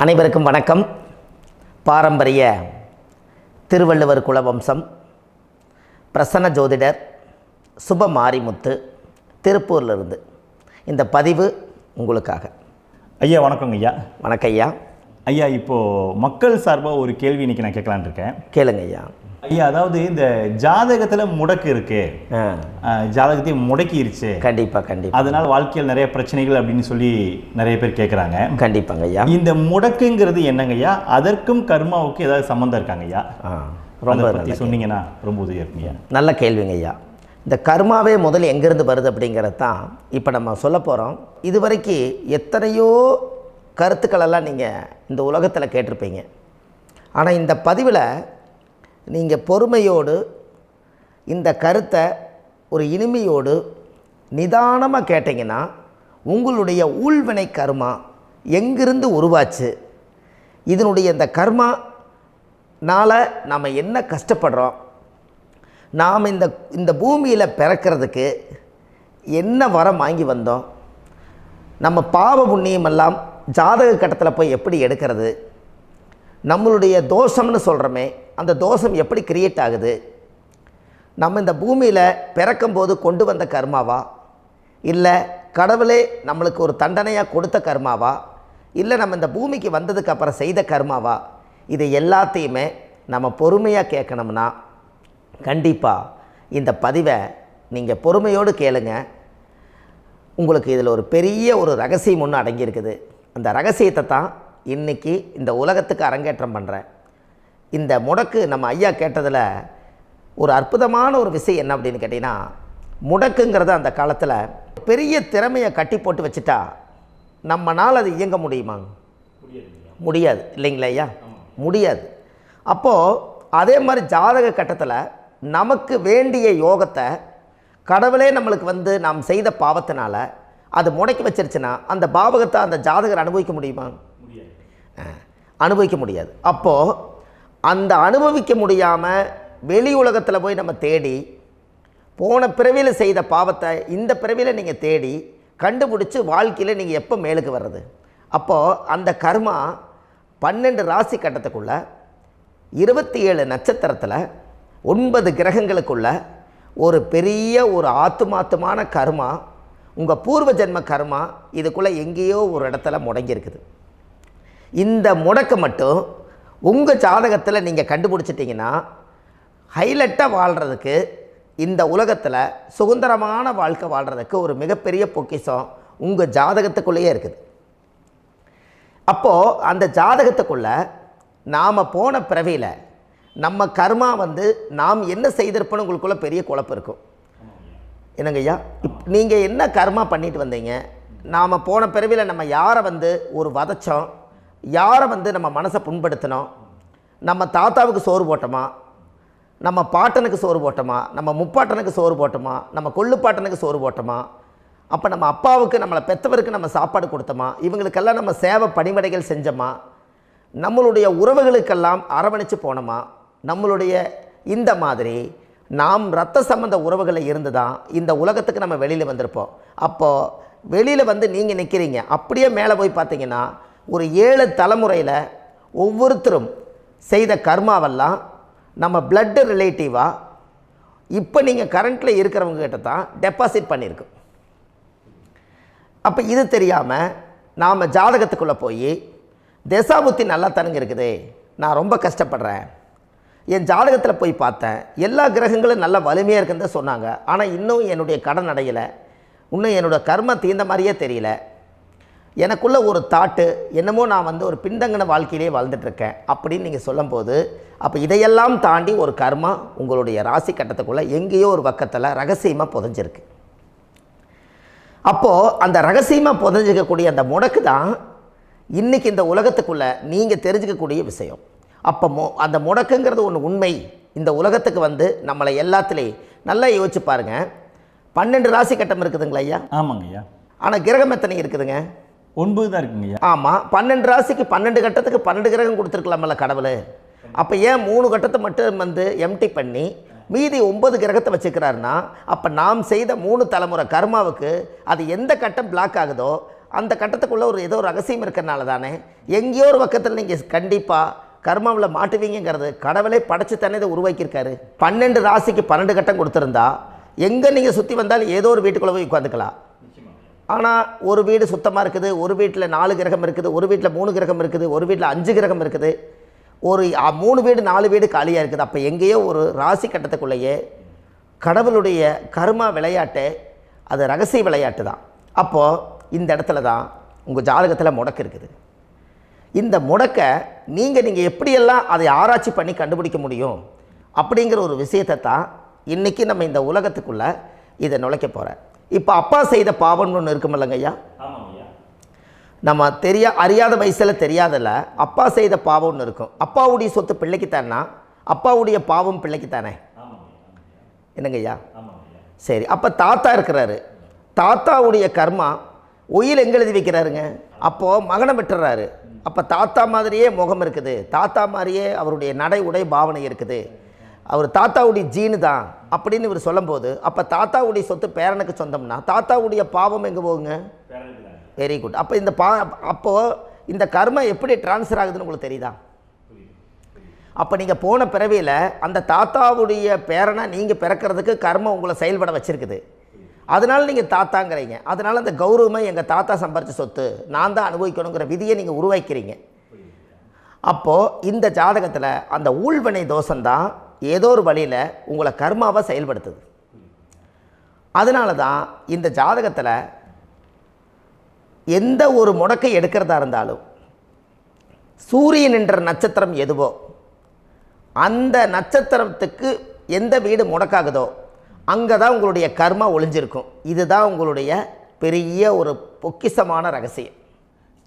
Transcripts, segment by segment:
அனைவருக்கும் வணக்கம். பாரம்பரிய திருவள்ளுவர் குலவம்சம் பிரசன்ன ஜோதிடர் சுப மாரிமுத்து திருப்பூரிலிருந்து இந்த பதிவு உங்களுக்காக. ஐயா வணக்கங்க ஐயா. வணக்கம் ஐயா. ஐயா இப்போது மக்கள் சார்பாக ஒரு கேள்வி இன்றைக்கி நான் கேட்கலான் இருக்கேன். கேளுங்க ஐயா. ஐயா அதாவது இந்த ஜாதகத்தில் முடக்கு இருக்கு, ஜாதகத்தையும் முடக்கிருச்சு, கண்டிப்பாக அதனால் வாழ்க்கையில் நிறைய பிரச்சனைகள் அப்படின்னு சொல்லி நிறைய பேர் கேட்குறாங்க. கண்டிப்பாங்க ஐயா. இந்த முடக்குங்கிறது என்னங்க ஐயா? அதற்கும் கர்மாவுக்கு ஏதாவது சம்மந்தம் இருக்காங்க ஐயா? ரொம்ப பற்றி சொன்னீங்கன்னா ரொம்ப உதவியாக இருக்குங்க. நல்ல கேள்விங்க ஐயா. இந்த கர்மாவே முதல்ல எங்கேருந்து வருது அப்படிங்கிறது தான் இப்போ நம்ம சொல்ல போகிறோம். இதுவரைக்கும் எத்தனையோ கருத்துக்களெல்லாம் நீங்கள் இந்த உலகத்தில் கேட்டிருப்பீங்க. ஆனால் இந்த பதிவில் நீங்கள் பொறுமையோடு இந்த கருத்தை ஒரு இனிமையோடு நிதானமாக கேட்டிங்கன்னா உங்களுடைய ஊழ்வினை கர்மா எங்கிருந்து உருவாச்சு, இதனுடைய இந்த கர்மானால் நாம் என்ன கஷ்டப்படுறோம், நாம் இந்த பூமியில் பிறக்கிறதுக்கு என்ன வரம் வாங்கி வந்தோம், நம்ம பாவ புண்ணியமெல்லாம் ஜாதக கட்டத்தில் போய் எப்படி எடுக்கிறது, நம்மளுடைய தோஷம்னு சொல்கிறோமே அந்த தோஷம் எப்படி கிரியேட் ஆகுது, நம்ம இந்த பூமியில் பிறக்கும்போது கொண்டு வந்த கர்மாவா, இல்லை கடவுளே நம்மளுக்கு ஒரு தண்டனையாக கொடுத்த கர்மாவா, இல்லை நம்ம இந்த பூமிக்கு வந்ததுக்கு அப்புறம் செய்த கர்மாவா, இது எல்லாத்தையுமே நம்ம பொறுமையாக கேட்கணும்னா கண்டிப்பாக இந்த பதிவை நீங்கள் பொறுமையோடு கேளுங்க. உங்களுக்கு இதில் ஒரு பெரிய ஒரு ரகசியம் ஒன்று அடங்கியிருக்குது. அந்த ரகசியத்தை தான் இன்றைக்கி இந்த உலகத்துக்கு அரங்கேற்றம் பண்ணுறேன். இந்த முடக்கு நம்ம ஐயா கேட்டதில் ஒரு அற்புதமான ஒரு விஷயம் என்ன அப்படின்னு கேட்டிங்கன்னா, முடக்குங்கிறது அந்த காலத்தில் பெரிய திறமையை கட்டி போட்டு வச்சுட்டா நம்மனால் அது இயங்க முடியுமா? முடியாது இல்லைங்களா ஐயா? முடியாது. அப்போது அதே மாதிரி ஜாதக கட்டத்தில் நமக்கு வேண்டிய யோகத்தை கடவுளே நம்மளுக்கு நாம் செய்த பாவத்தினால அது முடக்கி வச்சிருச்சுன்னா அந்த பாவகத்தை அந்த ஜாதகர் அனுபவிக்க முடியுமா? அனுபவிக்க முடியாது. அப்போது அந்த அனுபவிக்க முடியாமல் வெளி உலகத்தில் போய் நம்ம தேடி போன பிறவியில் செய்த பாவத்தை இந்த பிறவியில் நீங்கள் தேடி கண்டுபிடிச்சி வாழ்க்கையில் நீங்கள் எப்போ மேலுக்கு வர்றது? அப்போது அந்த கர்மா 12 ராசி கட்டத்துக்குள்ள 27 நட்சத்திரத்தில் 9 கிரகங்களுக்குள்ள ஒரு பெரிய ஒரு ஆத்துமாத்துமான கர்மா, உங்கள் பூர்வ ஜென்ம கர்மா இதுக்குள்ளே எங்கேயோ ஒரு இடத்துல முடங்கியிருக்குது. இந்த முடக்க மட்டும் உங்கள் ஜாதகத்தில் நீங்கள் கண்டுபிடிச்சிட்டிங்கன்னா ஹைலைட்டாக வாழ்கிறதுக்கு, இந்த உலகத்தில் சுதந்திரமான வாழ்க்கை வாழ்கிறதுக்கு ஒரு மிகப்பெரிய பொக்கிஷம் உங்கள் ஜாதகத்துக்குள்ளேயே இருக்குது. அப்போது அந்த ஜாதகத்துக்குள்ளே நாம் போன பிறவியில் நம்ம கர்மா நாம் என்ன செய்திருப்போன்னு உங்களுக்குள்ளே பெரிய குழப்பம் இருக்கும். என்னங்க ஐயா, நீங்கள் என்ன கர்மா பண்ணிட்டு வந்தீங்க, நாம் போன பிறவியில் நம்ம யாரை ஒரு வதச்சோம், யாரை நம்ம மனசை புண்படுத்தினோம், நம்ம தாத்தாவுக்கு சோறு போட்டோமா, நம்ம பாட்டனுக்கு சோறு போட்டோமா, நம்ம முப்பாட்டனுக்கு சோறு போட்டோமா, நம்ம கொள்ளுப்பாட்டனுக்கு சோறு போட்டோமா, அப்போ நம்ம அப்பாவுக்கு நம்மளை பெற்றவருக்கு நம்ம சாப்பாடு கொடுத்தோமா, இவங்களுக்கெல்லாம் நம்ம சேவை பணிமடைகள் செஞ்சோமா, நம்மளுடைய உறவுகளுக்கெல்லாம் அரவணைச்சு போனோமா, நம்மளுடைய இந்த மாதிரி நாம் இரத்த சம்பந்த உறவுகளை இருந்து தான் இந்த உலகத்துக்கு நம்ம வெளியில் வந்திருப்போம். அப்போது வெளியில் நீங்கள் நிற்கிறீங்க, அப்படியே மேலே போய் பார்த்தீங்கன்னா ஒரு 7 தலைமுறையில் ஒவ்வொருத்தரும் செய்த கர்மாவெல்லாம் நம்ம பிளட்டு ரிலேட்டிவாக இப்போ நீங்கள் கரண்ட்டில் இருக்கிறவங்க கிட்ட தான் டெபாசிட் பண்ணியிருக்கோம். அப்போ இது தெரியாமல் நாம் ஜாதகத்துக்குள்ளே போய் தசாபுத்தி நல்லா தனுங்க இருக்குது, நான் ரொம்ப கஷ்டப்படுறேன், என் ஜாதகத்தில் போய் பார்த்தேன் எல்லா கிரகங்களும் நல்ல வலிமையாக இருக்குன்னு தான் சொன்னாங்க, ஆனால் இன்னும் என்னுடைய கடன் அடையலை, இன்னும் என்னோடய கர்ம தீர்ந்த மாதிரியே தெரியல, எனக்குள்ளே ஒரு தாட்டு என்னமோ நான் ஒரு பின்தங்கின வாழ்க்கையிலே வாழ்ந்துட்டுருக்கேன் அப்படின்னு நீங்கள் சொல்லும்போது, அப்போ இதையெல்லாம் தாண்டி ஒரு கர்மா உங்களுடைய ராசி கட்டத்துக்குள்ளே எங்கேயோ ஒரு பக்கத்தில் ரகசியமாக புதைஞ்சிருக்கு. அப்போது அந்த ரகசியமாக புதைஞ்சிக்கக்கூடிய அந்த முடக்கு தான் இன்றைக்கி இந்த உலகத்துக்குள்ளே நீங்கள் தெரிஞ்சுக்கக்கூடிய விஷயம். அப்போ அந்த முடக்குங்கிறது ஒன்று உண்மை. இந்த உலகத்துக்கு நம்மளை எல்லாத்துலேயும் நல்லா யோசிச்சு பாருங்கள். 12 ராசி கட்டம் இருக்குதுங்களா ஐயா? ஆமாங்க ஐயா. ஆனால் கிரகம் எத்தனை இருக்குதுங்க? 9 தான் இருக்குங்க ஐயா. ஆமாம், 12 ராசிக்கு 12 கட்டத்துக்கு 12 கிரகம் கொடுத்துருக்கலாமல்ல கடவுள். அப்போ ஏன் 3 கட்டத்தை மட்டும் எம்டி பண்ணி மீதி 9 கிரகத்தை வச்சுக்கிறாருன்னா, அப்போ நாம் செய்த 3 தலைமுறை கர்மாவுக்கு அது எந்த கட்டம் பிளாக் ஆகுதோ அந்த கட்டத்துக்குள்ளே ஏதோ ஒரு ரகசியம் இருக்கிறனால தானே எங்கேயோ ஒரு பக்கத்தில் நீங்கள் கண்டிப்பாக கர்மாவில் மாட்டுவீங்கிறது கடவுளே படைச்சு தானே இதை உருவாக்கியிருக்காரு. 12 ராசிக்கு 12 கட்டம் கொடுத்துருந்தா எங்கே நீங்கள் சுற்றி வந்தாலும் ஏதோ ஒரு வீட்டுக்குள்ளே போய் உட்காந்துக்கலாம். ஆனால் ஒரு வீடு சுத்தமாக இருக்குது, ஒரு வீட்டில் 4 கிரகம் இருக்குது, ஒரு வீட்டில் 3 கிரகம் இருக்குது, ஒரு வீட்டில் 5 கிரகம் இருக்குது, ஒரு 3 வீடு 4 வீடு காலியாக இருக்குது. அப்போ எங்கேயோ ஒரு ராசி கட்டத்துக்குள்ளேயே கடவுளுடைய கர்மா விளையாட்டு, அது ரகசிய விளையாட்டு தான். அப்போது இந்த இடத்துல தான் உங்கள் ஜாதகத்தில் முடக்கு இருக்குது. இந்த முடக்கை நீங்கள் எப்படியெல்லாம் அதை ஆராய்ச்சி பண்ணி கண்டுபிடிக்க முடியும் அப்படிங்கிற ஒரு விஷயத்தை தான் இன்றைக்கி நம்ம இந்த உலகத்துக்குள்ளே இதை நுழைக்க போகிறேன். இப்போ அப்பா செய்த பாவம்னு ஒன்று இருக்குமில்லங்க ஐயா, நம்ம அறியாத வயசில் தெரியாதில்ல, அப்பா செய்த பாவம்னு இருக்கும். அப்பாவுடைய சொத்து பிள்ளைக்குத்தானா, அப்பாவுடைய பாவம் பிள்ளைக்குத்தானே, என்னங்க ஐயா? சரி, அப்போ தாத்தா இருக்கிறாரு, தாத்தாவுடைய கர்மா உயிர் எங்கே எழுதி வைக்கிறாருங்க? அப்போது மகனை விட்டுறாரு. அப்போ தாத்தா மாதிரியே முகம் இருக்குது, தாத்தா மாதிரியே அவருடைய நடை உடை பாவனை இருக்குது, அவர் தாத்தாவுடைய ஜீனு தான் அப்படின்னு இவர் சொல்லும்போது, அப்போ தாத்தாவுடைய சொத்து பேரனுக்கு சொந்தம்னா தாத்தாவுடைய பாவம் எங்கே போகுங்க? Very good. அப்போ அப்போது இந்த கர்மா எப்படி டிரான்ஸ்ஃபர் ஆகுதுன்னு உங்களுக்கு தெரியுதா? அப்போ நீங்கள் போன பிறவியில் அந்த தாத்தாவுடைய பேரனை நீங்கள் பிறக்கிறதுக்கு கர்மம் உங்களை செயல்பட வச்சுருக்குது. அதனால் நீங்கள் தாத்தாங்கிறீங்க. அதனால் அந்த கௌரவமாக எங்கள் தாத்தா சம்பாரித்த சொத்து நான் தான் அனுபவிக்கணுங்கிற விதியை நீங்கள் உருவாக்கிறீங்க. அப்போது இந்த ஜாதகத்தில் அந்த ஊழ்வினை தோஷந்தான் ஏதோ ஒரு வழியில் உங்களை கர்மாவை செயல்படுத்துது. அதனால தான் இந்த ஜாதகத்தில் எந்த ஒரு முடக்கை எடுக்கிறதா இருந்தாலும் சூரியன் என்ற நட்சத்திரம் எதுவோ அந்த நட்சத்திரத்துக்கு எந்த வீடு முடக்காகுதோ அங்கே தான் உங்களுடைய கர்மா ஒளிஞ்சிருக்கும். இதுதான் உங்களுடைய பெரிய ஒரு பொக்கிஷமான ரகசியம்.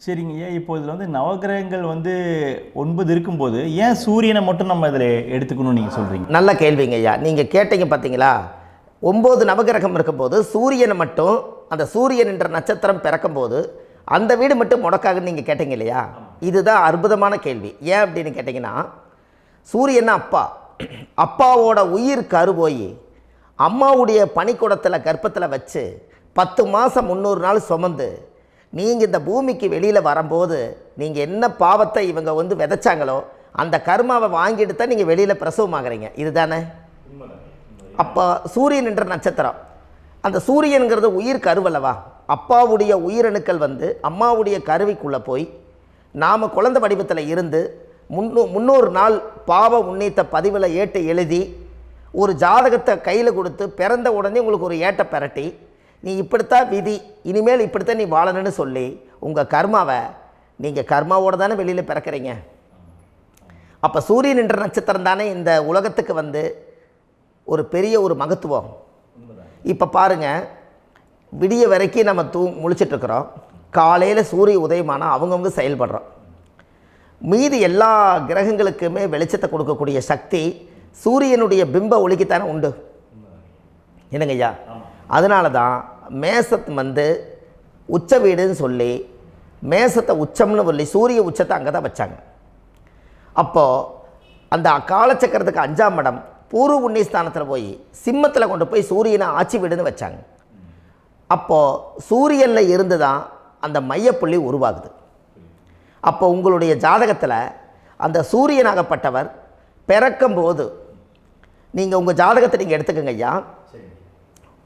சரிங்க ஐயா, இப்போ இதில் நவகிரகங்கள் 9 இருக்கும்போது ஏன் சூரியனை மட்டும் நம்ம இதில் எடுத்துக்கணும்னு நீங்கள் சொல்கிறீங்க? நல்ல கேள்விங்க ஐயா. நீங்கள் கேட்டீங்க பார்த்தீங்களா, 9 நவகிரகம் இருக்கும்போது சூரியனை மட்டும், அந்த சூரியன் என்ற நட்சத்திரம் பிறக்கும்போது அந்த வீடு மட்டும் முடக்காகுன்னு நீங்கள் கேட்டீங்க இல்லையா? இதுதான் அற்புதமான கேள்வி. ஏன் அப்படின்னு கேட்டிங்கன்னா, சூரியன்னா அப்பாவோட உயிர் கரு போய் அம்மாவுடைய பனிக்கூடத்தில் கர்ப்பத்தில் வச்சு 10 மாதம் 300 நாள் சுமந்து நீங்கள் இந்த பூமிக்கு வெளியில் வரும்போது நீங்கள் என்ன பாவத்தை இவங்க விதைச்சாங்களோ அந்த கர்மாவை வாங்கிட்டு தான் நீங்கள் வெளியில் பிரசவமாகறீங்க. இதுதானே? அப்போ சூரியன் என்ற நட்சத்திரம், அந்த சூரியனுங்கிறது உயிர் கருவல்லவா, அப்பாவுடைய உயிரணுக்கள் அம்மாவுடைய கருவிக்குள்ளே போய் நாம் குழந்தை வடிவத்தில் இருந்து 300 நாள் பாவ உன்னித்த பதிவில் ஏட்டு எழுதி ஒரு ஜாதகத்தை கையில் கொடுத்து பிறந்த உடனே உங்களுக்கு ஒரு ஏட்டை பெரட்டி நீ இப்படித்தான் விதி, இனிமேல் இப்படித்தான் நீ வாழணும்னு சொல்லி உங்கள் கர்மாவை நீங்கள் கர்மாவோடு தானே வெளியில் பிறக்கிறீங்க. அப்போ சூரியன் என்ற நட்சத்திரம் தானே இந்த உலகத்துக்கு ஒரு பெரிய ஒரு மகத்துவம். இப்போ பாருங்கள், விடிய வரைக்கும் நம்ம முழிச்சிட்ருக்குறோம், காலையில் சூரிய உதயமானால் அவங்கவுங்க செயல்படுறோம். மீதி எல்லா கிரகங்களுக்குமே வெளிச்சத்தை கொடுக்கக்கூடிய சக்தி சூரியனுடைய பிம்ப ஒளிக்குத்தானே உண்டு, என்னங்க ஐயா? அதனால தான் மேசத்து உச்ச வீடுன்னு சொல்லி மேசத்தை உச்சம்னு சொல்லி சூரிய உச்சத்தை அங்கே தான் வச்சாங்க. அப்போது அந்த காலச்சக்கரத்துக்கு 5ஆம் இடம் பூர்வ புண்ணியஸ்தானத்தில் போய் சிம்மத்தில் கொண்டு போய் சூரியனை ஆட்சி வீடுன்னு வச்சாங்க. அப்போது சூரியனில் இருந்து தான் அந்த மையப்புள்ளி உருவாகுது. அப்போ உங்களுடைய ஜாதகத்தில் அந்த சூரியனாகப்பட்டவர் பிறக்கும்போது நீங்கள் உங்கள் ஜாதகத்தை நீங்கள் எடுத்துக்கங்க ஐயா.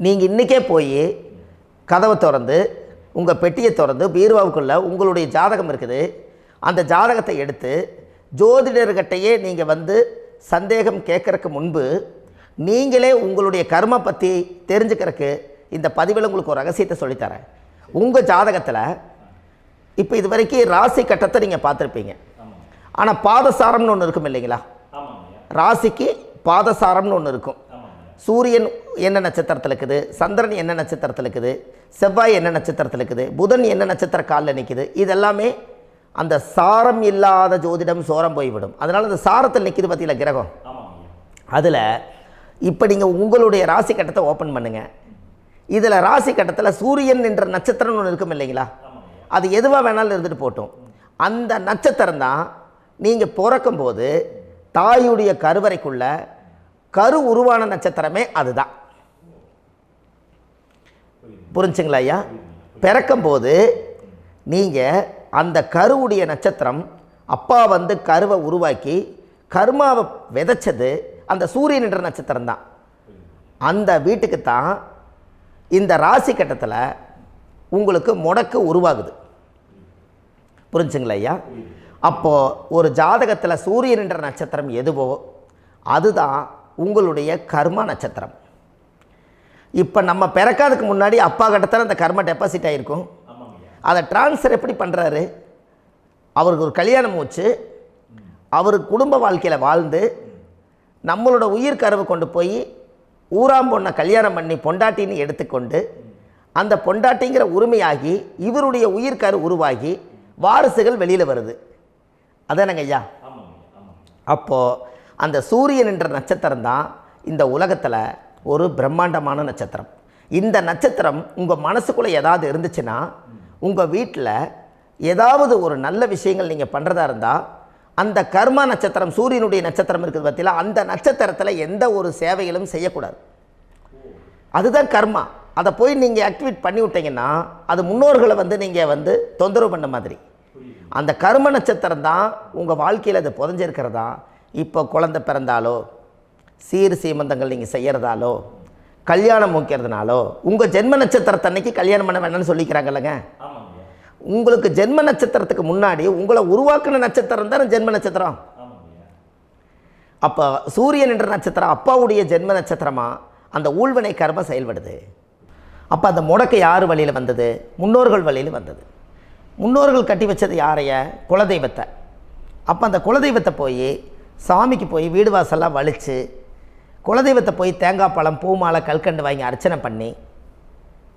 நீங்கள் இன்றைக்கே போய் கதவை திறந்து உங்கள் பெட்டியை திறந்து பீர்வாவுக்குள்ளே உங்களுடைய ஜாதகம் இருக்குது, அந்த ஜாதகத்தை எடுத்து ஜோதிடர்கிட்டையே நீங்கள் சந்தேகம் கேட்குறக்கு முன்பு நீங்களே உங்களுடைய கர்ம பற்றி தெரிஞ்சுக்கிறதுக்கு இந்த பதிவில் உங்களுக்கு ஒரு ரகசியத்தை சொல்லித்தரேன். உங்கள் ஜாதகத்தில் இப்போ இது வரைக்கும் ராசி கட்டத்தை நீங்கள் பார்த்துருப்பீங்க, ஆனால் பாதசாரம்னு ஒன்று இருக்கும் இல்லைங்களா? ராசிக்கு பாதசாரம்னு ஒன்று இருக்கும். சூரியன் என்ன நட்சத்திரத்தில் இருக்குது, சந்திரன் என்ன நட்சத்திரத்தில் இருக்குது, செவ்வாய் என்ன நட்சத்திரத்தில் இருக்குது, புதன் என்ன நட்சத்திர காலில் நிற்குது, இதெல்லாமே அந்த சாரம் இல்லாத ஜோதிடம் சோரம் போய்விடும். அதனால் அந்த சாரத்தில் நிற்கிது பார்த்தீங்களா கிரகம், அதில் இப்போ நீங்கள் உங்களுடைய ராசி கட்டத்தை ஓப்பன் பண்ணுங்கள். இதில் ராசி கட்டத்தில் சூரியன் என்ற நட்சத்திரம்னு ஒன்று இருக்கும் இல்லைங்களா? அது எதுவாக வேணாலும் இருந்துட்டு போட்டோம். அந்த நட்சத்திரம் தான் நீங்கள் பிறக்கும்போது தாயுடைய கருவறைக்குள்ள கரு உருவான நட்சத்திரமே அதுதான். புரிஞ்சுங்களா ஐயா? பிறக்கும்போது நீங்கள் அந்த கருவுடைய நட்சத்திரம் அப்பா வந்து கருவை உருவாக்கி கர்மாவை விதைச்சது அந்த சூரியன் என்ற நட்சத்திரம் தான். அந்த வீட்டுக்கு தான் இந்த ராசி கட்டத்தில் உங்களுக்கு முடக்கு உருவாகுது. புரிஞ்சுங்களா ஐயா? அப்போது ஒரு ஜாதகத்தில் சூரியன் என்ற நட்சத்திரம் எதுவோ அதுதான் உங்களுடைய கர்மா நட்சத்திரம். இப்போ நம்ம பிறக்காதுக்கு முன்னாடி அப்பா கட்டத்தில் அந்த கர்மா டெபாசிட் ஆகிருக்கும். அதை ட்ரான்ஸ்ஃபர் எப்படி பண்ணுறாரு? அவருக்கு ஒரு கல்யாணம் வச்சு அவர் குடும்ப வாழ்க்கையில் வாழ்ந்து நம்மளோட உயிர் கருவை கொண்டு போய் ஊராம் பொண்ணை கல்யாணம் பண்ணி பொண்டாட்டின்னு எடுத்துக்கொண்டு அந்த பொண்டாட்டிங்கிற உரிமையாகி இவருடைய உயிர் கரு உருவாகி வாரிசுகள் வெளியில் வருது. அதானங்க ஐயா? அப்போது அந்த சூரியன் என்ற நட்சத்திரம் தான் இந்த உலகத்தில் ஒரு பிரம்மாண்டமான நட்சத்திரம். இந்த நட்சத்திரம் உங்கள் மனசுக்குள்ளே ஏதாவது இருந்துச்சுன்னா உங்கள் வீட்டில் ஏதாவது ஒரு நல்ல விஷயங்கள் நீங்கள் பண்ணுறதா இருந்தால் அந்த கர்மா நட்சத்திரம் சூரியனுடைய நட்சத்திரம் இருக்குது பார்த்தீங்களா, அந்த நட்சத்திரத்தில் எந்த ஒரு சேவைகளும் செய்யக்கூடாது. அதுதான் கர்மா. அதை போய் நீங்கள் ஆக்டிவேட் பண்ணி விட்டீங்கன்னா அது முன்னோர்களை வந்து நீங்கள் வந்து தொந்தரவு பண்ண மாதிரி. அந்த கர்ம நட்சத்திரம் தான் உங்கள் வாழ்க்கையில் அது புதஞ்சிருக்கிறதா. இப்போ குழந்தை பிறந்தாலோ சீர் சீமந்தங்கள் நீங்கள் செய்கிறதாலோ கல்யாணம் முக்கிறதுனாலோ உங்கள் ஜென்ம நட்சத்திரத்தன்னைக்கு கல்யாணம் பண்ண வேண்டாம்னு சொல்லிக்கிறாங்கல்லங்க. உங்களுக்கு ஜென்ம நட்சத்திரத்துக்கு முன்னாடி உங்களை உருவாக்குன நட்சத்திரம் தான் ஜென்ம நட்சத்திரம். அப்போ சூரியன் என்ற நட்சத்திரம் அப்பாவுடைய ஜென்ம நட்சத்திரமாக அந்த ஊழ்வினை கர்மம் செயல்படுது. அப்போ அந்த முடக்கு யார் வழியில் வந்தது? முன்னோர்கள் வழியில் வந்தது. முன்னோர்கள் கட்டி வச்சது யாரைய? குலதெய்வத்தை. அப்போ அந்த குலதெய்வத்தை போய் சாமிக்கு போய் வீடு வாசல்லாம் வலித்து குலதெய்வத்தை போய் தேங்காய் பழம் பூ மாலை கல்கண்டு வாங்கி அர்ச்சனை பண்ணி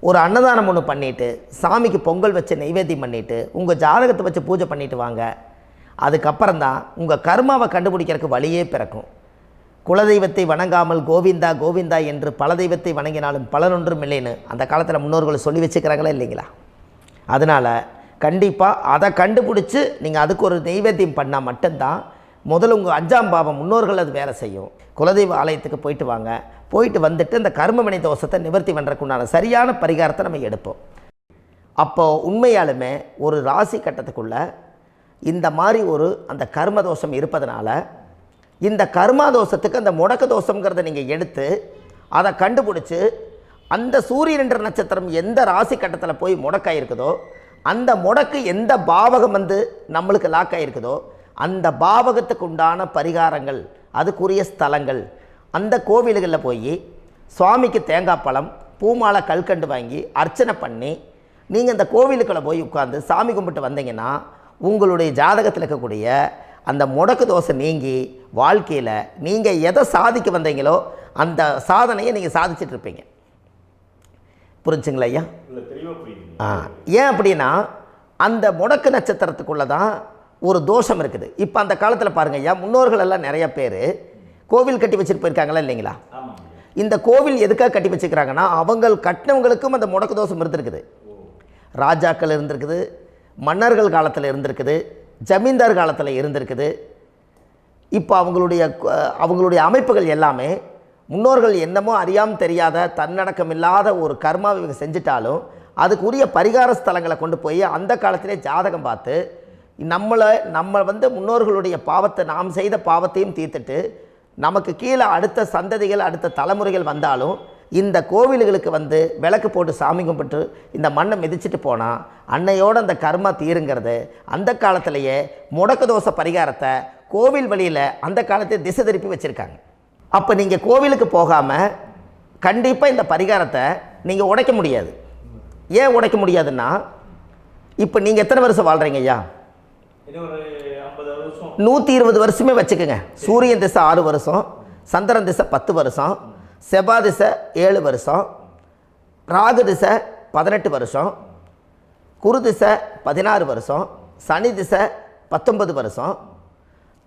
ஒரு அன்னதானம் ஒன்று பண்ணிவிட்டு சாமிக்கு பொங்கல் வச்சு நைவேத்தியம் பண்ணிவிட்டு உங்கள் ஜாதகத்தை வச்சு பூஜை பண்ணிவிட்டு வாங்க. அதுக்கப்புறம் தான் உங்கள் கர்மாவை கண்டுபிடிக்கிறதுக்கு வழியே பிறக்கும். குலதெய்வத்தை வணங்காமல் கோவிந்தா கோவிந்தா என்று பல தெய்வத்தை வணங்கினாலும் பலனொன்றும் இல்லைன்னு அந்த காலத்தில் முன்னோர்கள் சொல்லி வச்சுக்கிறாங்களா இல்லைங்களா? அதனால் கண்டிப்பாக அதை கண்டுபிடிச்சி நீங்கள் அதுக்கு ஒரு நைவேத்தியம் பண்ணால் மட்டும்தான் முதல்ல உங்கள் 5ஆம் பாவம் முன்னோர்கள் அது வேலை செய்யும். குலதெய்வ ஆலயத்துக்கு போயிட்டு வாங்க. போயிட்டு வந்துட்டு இந்த கர்மவினை தோஷத்தை நிவர்த்தி பண்ணுறதுக்குண்டான சரியான பரிகாரத்தை நம்ம எடுப்போம். அப்போது உண்மையாலுமே ஒரு ராசி கட்டத்துக்குள்ளே இந்த மாதிரி ஒரு அந்த கர்ம தோஷம் இருப்பதனால இந்த கர்மா தோஷத்துக்கு அந்த முடக்க தோஷங்கிறத நீங்கள் எடுத்து அதை கண்டுபிடிச்சி அந்த சூரியன் என்ற நட்சத்திரம் எந்த ராசி கட்டத்தில் போய் முடக்காயிருக்குதோ அந்த முடக்கு எந்த பாவகம் வந்து நம்மளுக்கு லாக் ஆகிருக்குதோ அந்த பாவகத்துக்கு உண்டான பரிகாரங்கள் அதுக்குரிய ஸ்தலங்கள் அந்த கோவில்களில் போய் சுவாமிக்கு தேங்காய் பழம் பூமாலை கல்கண்டு வாங்கி அர்ச்சனை பண்ணி நீங்கள் இந்த கோவிலுக்குள்ளே போய் உட்காந்து சாமி கும்பிட்டு வந்தீங்கன்னா உங்களுடைய ஜாதகத்தில் இருக்கக்கூடிய அந்த முடக்கு தோசை நீங்கி வாழ்க்கையில் நீங்கள் எதை சாதிக்க வந்தீங்களோ அந்த சாதனையை நீங்கள் சாதிச்சிட்ருப்பீங்க. புரிஞ்சுங்களா ஐயா? ஏன் அப்படின்னா அந்த முடக்கு நட்சத்திரத்துக்குள்ளே தான் ஒரு தோஷம் இருக்குது. இப்போ அந்த காலத்தில் பாருங்கள் ஐயா, முன்னோர்கள் எல்லாம் நிறைய பேர் கோவில் கட்டி வச்சுட்டு போயிருக்காங்களா இல்லைங்களா? இந்த கோவில் எதுக்காக கட்டி வச்சுக்கிறாங்கன்னா அவங்க கட்டினவங்களுக்கும் அந்த முடக்கு தோஷம் இருந்திருக்குது. ராஜாக்கள் இருந்திருக்குது, மன்னர்கள் காலத்தில் இருந்திருக்குது, ஜமீன்தார் காலத்தில் இருந்திருக்குது. இப்போ அவங்களுடைய அமைப்புகள் எல்லாமே முன்னோர்கள் என்னமோ அறியாமல் தெரியாத தன்னடக்கம் இல்லாத ஒரு கர்மாவை இவங்க செஞ்சிட்டாலும் அதுக்குரிய பரிகார ஸ்தலங்களை கொண்டு போய் அந்த காலத்திலே ஜாதகம் பார்த்து நம்ம வந்து முன்னோர்களுடைய பாவத்தை நாம் செய்த பாவத்தையும் தீர்த்துட்டு நமக்கு கீழே அடுத்த சந்ததிகள் அடுத்த தலைமுறைகள் வந்தாலும் இந்த கோவில்களுக்கு வந்து விளக்கு போட்டு சாமி கும்பிட்டு இந்த மண்ணை மிதிச்சுட்டு போனால் அன்னையோடு அந்த கர்மா தீருங்கிறது அந்த காலத்திலேயே முடக்க தோஷ பரிகாரத்தை கோவில் வழியில் அந்த காலத்தை திசை திருப்பி வச்சுருக்காங்க. அப்போ நீங்கள் கோவிலுக்கு போகாமல் கண்டிப்பாக இந்த பரிகாரத்தை நீங்கள் உடைக்க முடியாது. ஏன் உடைக்க முடியாதுன்னா இப்போ நீங்கள் எத்தனை வருஷம் வாழ்கிறீங்க ஐயா? 120 வருஷமே வச்சுக்கோங்க. சூரியன் திசை 6 வருஷம், சந்திரன் திசை 10 வருஷம், செவ்வாய் திசை 7 வருஷம், ராகு திசை 18 வருஷம், குரு திசை 16 வருஷம், சனி திசை 19 வருஷம்,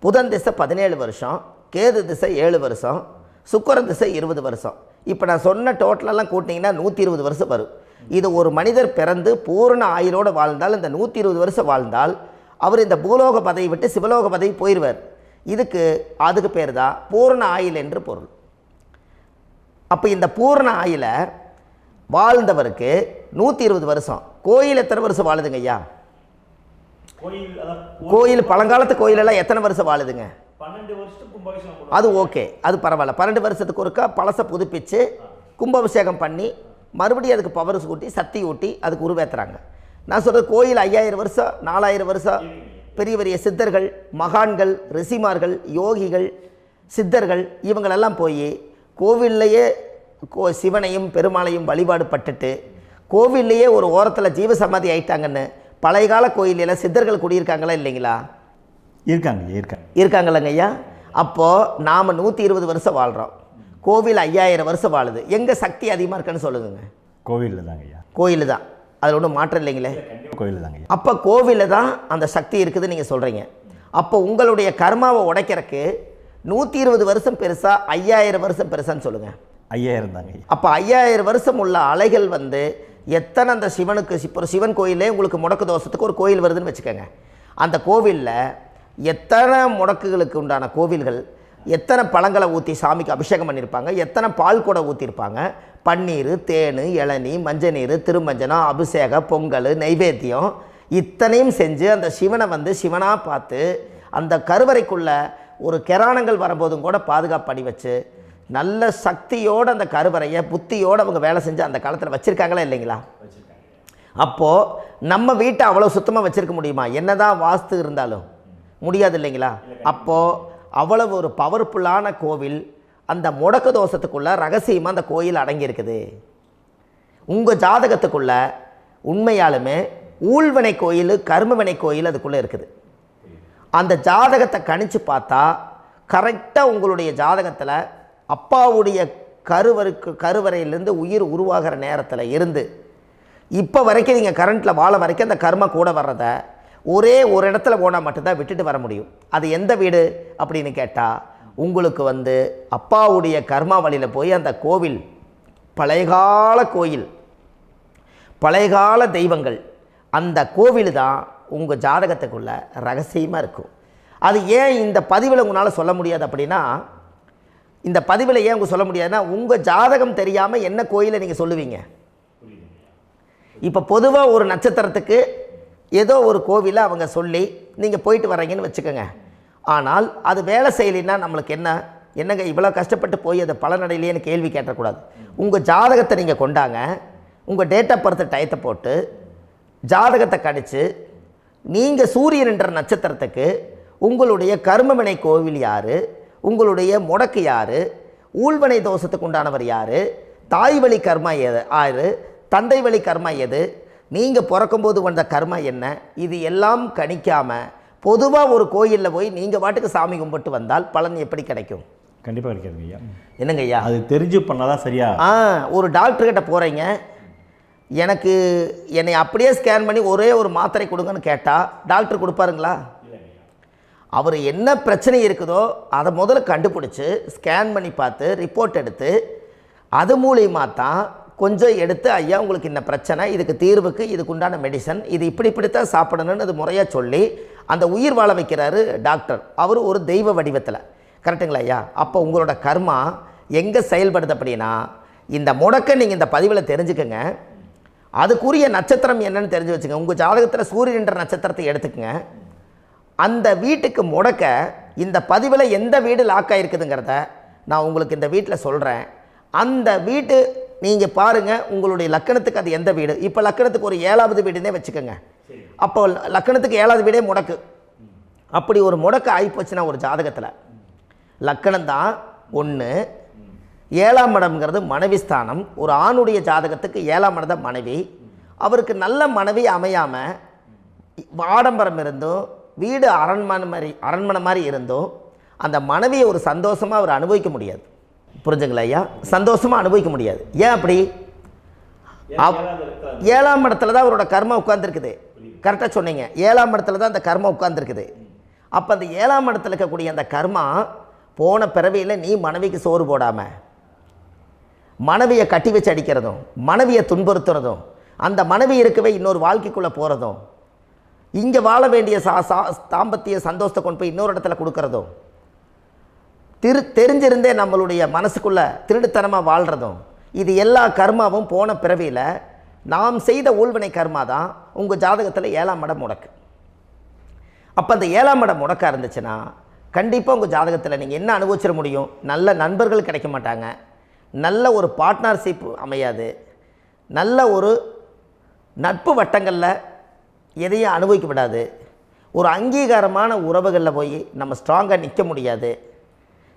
புதன் திசை 17 வருஷம், கேது திசை 7 வருஷம், சுக்கிரன் திசை 20 வருஷம். இப்போ நான் சொன்ன டோட்டலெல்லாம் கூட்டிங்கன்னா 120 வருஷம் வரும். இது ஒரு மனிதர் பிறந்து பூரண ஆயுளோடு வாழ்ந்தால் இந்த 120 வருஷம் வாழ்ந்தால் அவர் இந்த பூலோக பதவி விட்டு சிவலோக பதவி போயிடுவார். அதுக்கு பேர் தான் பூரண ஆயுள் என்று பொருள். அப்போ இந்த பூரண ஆயுளை வாழ்ந்தவருக்கு 120 வருஷம். கோயில் எத்தனை வருஷம் வாழுதுங்க ஐயா? கோயில் பழங்காலத்து கோயிலெல்லாம் எத்தனை வருஷம் வாழுதுங்க? 12 வருஷத்துக்கு கும்பாபிஷேகம். அது ஓகே, அது பரவாயில்ல. 12 வருஷத்துக்கு ஒருக்கா பழசை புதுப்பிச்சு கும்பாபிஷேகம் பண்ணி மறுபடியும் அதுக்கு பவர் ஊட்டி சக்தி ஊட்டி அதுக்கு உருவேற்றுறாங்க. நான் சொல்கிறது கோயில் 5000 வருஷம் 4000 வருஷம் பெரிய பெரிய சித்தர்கள், மகான்கள், ரிஷிமார்கள், யோகிகள், சித்தர்கள் இவங்களெல்லாம் போய் கோவில்லையே சிவனையும் பெருமாளையும் வழிபாடு பட்டுட்டு கோவில்லையே ஒரு ஓரத்தில் ஜீவசமாதி ஆயிட்டாங்கன்னு பழைய கால கோயிலில் சித்தர்கள் குடியிருக்காங்களா இல்லைங்களா? இருக்காங்கல்லங்க ஐயா. அப்போது நாம் 120 வருஷம் வாழ்கிறோம், கோவில் 5000 வருஷம் வாழுது. எங்கே சக்தி அதிகமாக இருக்குன்னு சொல்லுங்க? கோவிலில் தாங்க ஐயா. கோயில் தான், அதில் ஒன்றும் மாற்றம் இல்லைங்களே. கோயில் தாங்க. அப்போ கோவிலில் தான் அந்த சக்தி இருக்குதுன்னு நீங்கள் சொல்கிறீங்க. அப்போ உங்களுடைய கர்மாவை உடைக்கிறதுக்கு 120 வருஷம் பெருசா 5000 வருஷம் பெருசான்னு சொல்லுங்கள்? 5000 தாங்க. அப்போ 5000 வருஷம் உள்ள அலைகள் வந்து எத்தனை அந்த சிவனுக்கு இப்போ சிவன் கோயிலே உங்களுக்கு முடக்கு தோஷத்துக்கு ஒரு கோயில் வருதுன்னு வச்சுக்கோங்க. அந்த கோவிலில் எத்தனை முடக்குகளுக்கு உண்டான கோவில்கள், எத்தனை பழங்களை ஊற்றி சாமிக்கு அபிஷேகம் பண்ணியிருப்பாங்க, எத்தனை பால் கூட ஊற்றிருப்பாங்க, பன்னீர், தேன், இளநீ, மஞ்சள் நீர், திருமஞ்சனம், அபிஷேகம், பொங்கல், நைவேத்தியம் இத்தனையும் செஞ்சு அந்த சிவனை வந்து சிவனாக பார்த்து அந்த கருவறைக்குள்ள ஒரு கிராணங்கள் வரும்போதும் கூட பாதுகாப்பு பண்ணி வச்சு நல்ல சக்தியோடு அந்த கருவறையை புத்தியோடு அவங்க வேலை செஞ்சு அந்த காலத்தில் வச்சுருக்காங்களா இல்லைங்களா? அப்போது நம்ம வீட்டை அவ்வளோ சுத்தமாக வச்சுருக்க முடியுமா? என்னதான் வாஸ்து இருந்தாலும் முடியாது இல்லைங்களா? அப்போது அவ்வளவு ஒரு பவர்ஃபுல்லான கோவில் அந்த முடக்கு தோஷத்துக்குள்ளே ரகசியமாக அந்த கோயில் அடங்கியிருக்குது. உங்கள் ஜாதகத்துக்குள்ளே உண்மையாலுமே ஊழ்வினை கோயில், கர்மவினை கோயில் அதுக்குள்ளே இருக்குது. அந்த ஜாதகத்தை கணிச்சு பார்த்தா கரெக்டாக உங்களுடைய ஜாதகத்தில் அப்பாவுடைய கருவறையிலேருந்து உயிர் உருவாகிற நேரத்தில் இருந்து இப்போ வரைக்கும் நீங்கள் கரண்ட்டில் வாழ வரைக்கும் அந்த கர்ம கூட வர்றதை ஒரே ஒரு இடத்துல போனால் மட்டும்தான் விட்டுட்டு வர முடியும். அது எந்த வீடு அப்படின்னு கேட்டால் உங்களுக்கு வந்து அப்பாவுடைய கர்மா வழியில் போய் அந்த கோவில் பழையகால கோயில், பழையகால தெய்வங்கள், அந்த கோவில் தான் உங்கள் ஜாதகத்துக்குள்ள ரகசியமாக இருக்கும். அது ஏன் இந்த பதிவில் உங்களால் சொல்ல முடியாது அப்படின்னா, இந்த பதிவில் ஏன் உங்க சொல்ல முடியாதுன்னா உங்கள் ஜாதகம் தெரியாமல் என்ன கோயிலை நீங்கள் சொல்லுவீங்க? இப்போ பொதுவாக ஒரு நட்சத்திரத்துக்கு ஏதோ ஒரு கோவிலை அவங்க சொல்லி நீங்கள் போயிட்டு வர்றீங்கன்னு வச்சுக்கோங்க. ஆனால் அது வேலை செய்யலைன்னா நம்மளுக்கு என்னங்க இவ்வளோ கஷ்டப்பட்டு போய் அதை பலனடையிலேன்னு கேள்வி கேட்டக்கூடாது. உங்கள் ஜாதகத்தை நீங்கள் கொண்டாங்க, உங்கள் டேட் ஆஃப் பர்த் டயத்தை போட்டு ஜாதகத்தை கணிச்சு நீங்கள் சூரியன் என்ற நட்சத்திரத்துக்கு உங்களுடைய கர்மவினை கோவில் யார், உங்களுடைய முடக்கு யார், ஊழ்வனை தோஷத்துக்கு உண்டானவர் யார், தாய் வழி கர்மா யார், தந்தை வழி கர்மா எது, நீங்கள் பிறக்கும்போது வந்த கர்மா என்ன, இது எல்லாம் கணிக்காமல் பொதுவாக ஒரு கோயிலில் போய் நீங்கள் பாட்டுக்கு சாமி கும்பிட்டு வந்தால் பலன் எப்படி கிடைக்கும்? கண்டிப்பாக கிடைக்காதுங்க ஐயா. என்னங்க ஐயா? அது தெரிஞ்சு பண்ணாதான் சரியா? ஒரு டாக்டர்கிட்ட போகிறீங்க, என்னை அப்படியே ஸ்கேன் பண்ணி ஒரே ஒரு மாத்திரை கொடுங்கன்னு கேட்டால் டாக்டர் கொடுப்பாருங்களா? அவர் என்ன பிரச்சனை இருக்குதோ அதை முதல்ல கண்டுபிடிச்சி ஸ்கேன் பண்ணி பார்த்து ரிப்போர்ட் எடுத்து அது மூலியமாக தான் கொஞ்சம் எடுத்து ஐயா உங்களுக்கு இந்த பிரச்சனை, இதுக்கு தீர்வுக்கு இதுக்குண்டான மெடிசன், இது இப்படித்தான் சாப்பிடணும்னு அது முறையாக சொல்லி அந்த உயிர் வாழ வைக்கிறாரு டாக்டர். அவர் ஒரு தெய்வ வடிவத்தில். கரெக்டுங்களா ஐயா? அப்போ உங்களோட கர்மா எங்கே செயல்படுது அப்படின்னா இந்த முடக்க நீங்கள் இந்த பதிவில் தெரிஞ்சுக்கங்க. அதுக்குரிய நட்சத்திரம் என்னன்னு தெரிஞ்சு வச்சுங்க. உங்கள் ஜாதகத்தில் சூரியன் என்ற நட்சத்திரத்தை எடுத்துக்கங்க. அந்த வீட்டுக்கு முடக்க இந்த பதிவில் எந்த வீடு லாக் ஆகிருக்குதுங்கிறத நான் உங்களுக்கு இந்த வீட்டில் சொல்கிறேன். அந்த வீட்டு நீங்கள் பாருங்கள், உங்களுடைய லக்கணத்துக்கு அது எந்த வீடு. இப்போ லக்கணத்துக்கு ஒரு 7வது வீடுன்னே வச்சுக்கோங்க. அப்போ லக்கணத்துக்கு 7வது வீடே முடக்கு. அப்படி ஒரு முடக்கு ஆகிப்போச்சுன்னா ஒரு ஜாதகத்தில் லக்கணம் தான் 1, 7ஆம் இடம்ங்கிறது மனைவி ஸ்தானம். ஒரு ஆணுடைய ஜாதகத்துக்கு 7ஆம் இடம் தான் மனைவி. அவருக்கு நல்ல மனைவி அமையாமல் ஆடம்பரம் இருந்தும் வீடு அரண்மனை மாதிரி இருந்தும் அந்த மனைவியை ஒரு சந்தோஷமாக அவர் அனுபவிக்க முடியாது. புரிஞ்சுங்களா ஐயா? சந்தோஷமாக அனுபவிக்க முடியாது. ஏன் அப்படி? 7ஆம் இடத்துல தான் அவரோட கர்மா உட்கார்ந்துருக்குது. கரெக்டாக சொன்னீங்க. 7ஆம் இடத்துல தான் அந்த கர்மா உட்கார்ந்துருக்குது. அப்போ அந்த 7ஆம் இடத்துல இருக்கக்கூடிய அந்த கர்மா போன பிறவியில் நீ மனைவிக்கு சோறு போடாமல் மனைவியை கட்டி வச்சு அடிக்கிறதும், மனைவியை துன்புறுத்துறதும், அந்த மனைவி இருக்கவே இன்னொரு வாழ்க்கைக்குள்ளே போகிறதும், இங்கே வாழ வேண்டிய தாம்பத்திய சந்தோஷத்தை கொண்டு போய் இன்னொரு இடத்துல கொடுக்கறதும், தெரிஞ்சிருந்தே நம்மளுடைய மனசுக்குள்ளே திருடுத்தனமாக வாழ்கிறதும், இது எல்லா கர்மாவும் போன பிறவியில் நாம் செய்த ஊழ்வினை கர்மா தான் உங்கள் ஜாதகத்தில் 7ஆம் இடம் முடக்கு. அப்போ அந்த 7ஆம் இடம் முடக்கா இருந்துச்சுன்னா கண்டிப்பாக உங்கள் ஜாதகத்தில் நீங்கள் என்ன அனுபவிச்சிட முடியும்? நல்ல நண்பர்கள் கிடைக்க மாட்டாங்க, நல்ல ஒரு பார்ட்னர்ஷிப் அமையாது, நல்ல ஒரு நட்பு வட்டங்களில் எதையும் அனுபவிக்க விடாது, ஒரு அங்கீகாரமான உறவுகளில் போய் நம்ம ஸ்ட்ராங்காக நிற்க முடியாது.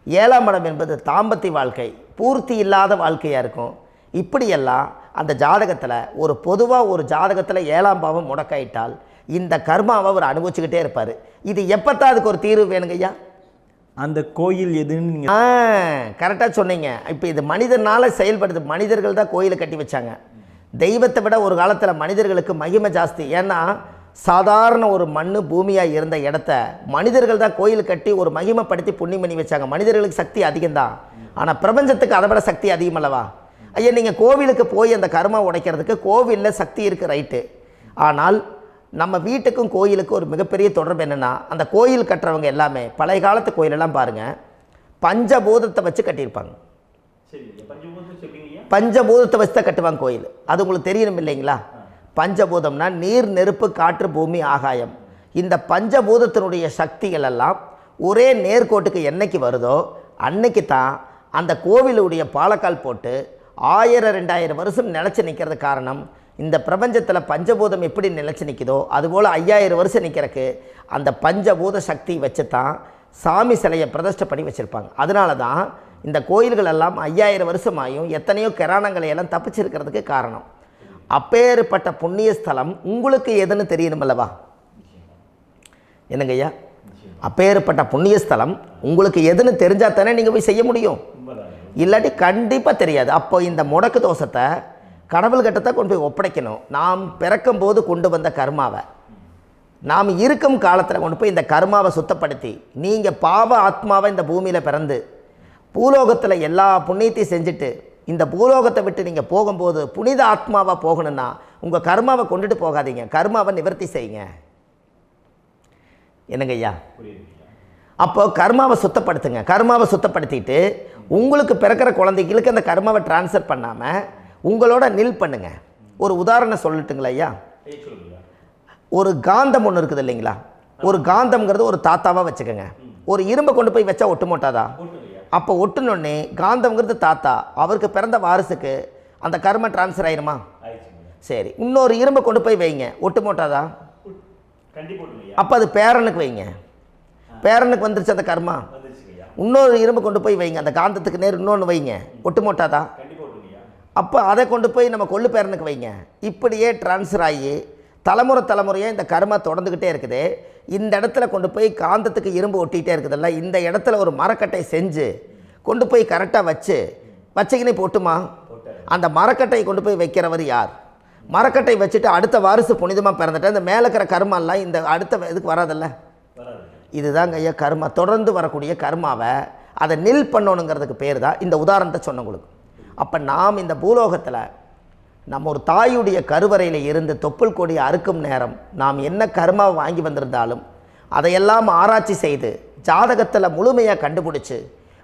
7ஆம் இடம் என்பது தாம்பத்திய வாழ்க்கை, பூர்த்தி இல்லாத வாழ்க்கையாக இருக்கும். இப்படியெல்லாம் அந்த ஜாதகத்தில் ஒரு பொதுவாக ஒரு ஜாதகத்தில் 7ஆம் பாவம் முடக்காயிட்டால் இந்த கர்மாவை அவர் அனுபவிச்சுக்கிட்டே இருப்பார். இது எப்போத்தான் அதுக்கு ஒரு தீர்வு வேணுங்கய்யா? அந்த கோயில் எதுன்னு நீங்கள் கரெக்டாக சொன்னீங்க. இப்போ இது மனிதனால் செயல்படுது. மனிதர்கள் தான் கோயிலை கட்டி வச்சாங்க. தெய்வத்தை விட ஒரு காலத்தில் மனிதர்களுக்கு மகிமை ஜாஸ்தி. ஏன்னா சாதாரண ஒரு மண் பூமியாக இருந்த இடத்த மனிதர்கள் தான் கோயில் கட்டி ஒரு மகிமைப்படுத்தி புண்ணியம் பண்ணி வச்சாங்க. மனிதர்களுக்கு சக்தி அதிகம்தான், ஆனால் பிரபஞ்சத்துக்கு அதை விட சக்தி அதிகம் அல்லவா? ஐயா, நீங்கள் கோவிலுக்கு போய் அந்த கர்மா உடைக்கிறதுக்கு கோவிலில் சக்தி இருக்குது, ரைட்டு. ஆனால் நம்ம வீட்டுக்கும் கோயிலுக்கும் ஒரு மிகப்பெரிய தொடர்பு என்னென்னா, அந்த கோயில் கட்டுறவங்க எல்லாமே பழைய காலத்து கோயிலெல்லாம் பாருங்கள், பஞ்சபூதத்தை வச்சு கட்டியிருப்பாங்க. பஞ்சபூதத்தை வச்சு தான் கட்டுவாங்க கோயில். அது உங்களுக்கு தெரியணும் இல்லைங்களா? பஞ்சபூதம்னா நீர், நெருப்பு, காற்று, பூமி, ஆகாயம். இந்த பஞ்சபூதத்தினுடைய சக்திகள் எல்லாம் ஒரே நேர்கோட்டுக்கு என்னைக்கு வருதோ அன்னைக்கு தான் அந்த கோவிலுடைய பாலக்கால் போட்டு 1000-2000 வருஷம் நிலச்சி நிற்கிறது. காரணம், இந்த பிரபஞ்சத்தில் பஞ்சபூதம் எப்படி நிலச்சி நிற்குதோ அதுபோல் 5000 வருஷம் நிற்கிறதுக்கு அந்த பஞ்சபூத சக்தி வச்சு தான் சாமி சிலையை பிரதிஷ்டை பண்ணி வச்சுருப்பாங்க. அதனால தான் இந்த கோயில்கள் எல்லாம் 5000 வருஷமாயும் எத்தனையோ கிராணங்களை எல்லாம் தப்பிச்சிருக்கிறதுக்கு காரணம். அப்பேற்பட்ட புண்ணிய ஸ்தலம் உங்களுக்கு எதுன்னு தெரியணும் அல்லவா? என்னங்க ஐயா? அப்பேற்பட்ட புண்ணிய ஸ்தலம் உங்களுக்கு எதுன்னு தெரிஞ்சால் தானே நீங்கள் போய் செய்ய முடியும், இல்லாட்டி கண்டிப்பாக தெரியாது. அப்போ இந்த முடக்கு தோஷத்தை கடவுள்கிட்ட கொண்டு போய் ஒப்படைக்கணும். நாம் பிறக்கும் போது கொண்டு வந்த கர்மாவை நாம் இருக்கும் காலத்தில் கொண்டு போய் இந்த கர்மாவை சுத்தப்படுத்தி, நீங்கள் பாவ ஆத்மாவை இந்த பூமியில் பிறந்து பூலோகத்தில் எல்லா புண்ணியத்தையும் செஞ்சுட்டு இந்த பூலோகத்தை விட்டு நீங்கள் போகும்போது புனித ஆத்மாவாக போகணுன்னா உங்கள் கர்மாவை கொண்டுட்டு போகாதீங்க, கர்மாவை நிவர்த்தி செய்யுங்க. என்னங்க ஐயா? அப்போ கர்மாவை சுத்தப்படுத்துங்க. கர்மாவை சுத்தப்படுத்திட்டு உங்களுக்கு பிறக்கிற குழந்தைகளுக்கு அந்த கர்மாவை டிரான்ஸ்ஃபர் பண்ணாமல் உங்களோட நில் பண்ணுங்க. ஒரு உதாரணம் சொல்லட்டுங்களா ஐயா? ஒரு காந்தம் ஒன்று இருக்குது இல்லைங்களா? ஒரு காந்தம்ங்கிறது ஒரு தாத்தாவாக வச்சுக்கோங்க. ஒரு இரும்பை கொண்டு போய் வச்சா ஒட்டு மோட்டாதா? அப்போ ஒட்டுனோடனே காந்தம்ங்கிறது தாத்தா, அவருக்கு பிறந்த வாரிசுக்கு அந்த கர்ம டிரான்ஸ்ஃபர் ஆயிருமா? சரி, இன்னொரு இரும்பை கொண்டு போய் வைங்க, ஒட்டு மோட்டாதா? அப்போ அது பேரனுக்கு வைங்க, பேரனுக்கு வந்துருச்சு அந்த கர்மா. இன்னொரு இரும்பை கொண்டு போய் வைங்க, அந்த காந்தத்துக்கு நேர் இன்னொன்று வைங்க, ஒட்டு மோட்டாதா? அப்போ அதை கொண்டு போய் நம்ம கொள்ளு பேரனுக்கு வைங்க. இப்படியே டிரான்ஸ்ஃபர் ஆகி தலைமுறையாக இந்த கர்மா தொடர்ந்துக்கிட்டே இருக்குது. இந்த இடத்துல கொண்டு போய் காந்தத்துக்கு இரும்பு ஒட்டிகிட்டே இருக்குதுல்ல, இந்த இடத்துல ஒரு மரக்கட்டை செஞ்சு கொண்டு போய் கரெக்டாக வச்சுக்கினே போட்டுமா? அந்த மரக்கட்டையை கொண்டு போய் வைக்கிறவர் யார்? மரக்கட்டை வச்சுட்டு அடுத்த வாரிசு புனிதமாக பிறந்துட்டு அந்த மேலே இருக்கிற கர்மாலாம் இந்த அடுத்த இதுக்கு வராதில்ல. இதுதாங்க ஐயா கர்மா. தொடர்ந்து வரக்கூடிய கர்மாவை அதை நில் பண்ணணுங்கிறதுக்கு பேர் தான் இந்த உதாரணத்தை சொன்னவங்களுக்கு. அப்போ நாம் இந்த பூலோகத்தில் நம்ம ஒரு தாயுடைய கருவறையில் இருந்து தொப்புள் கொடி அறுக்கும் நேரம் நாம் என்ன கர்மாவை வாங்கி வந்திருந்தாலும் அதையெல்லாம் ஆராய்ச்சி செய்து ஜாதகத்தில் முழுமையாக கண்டுபிடிச்சி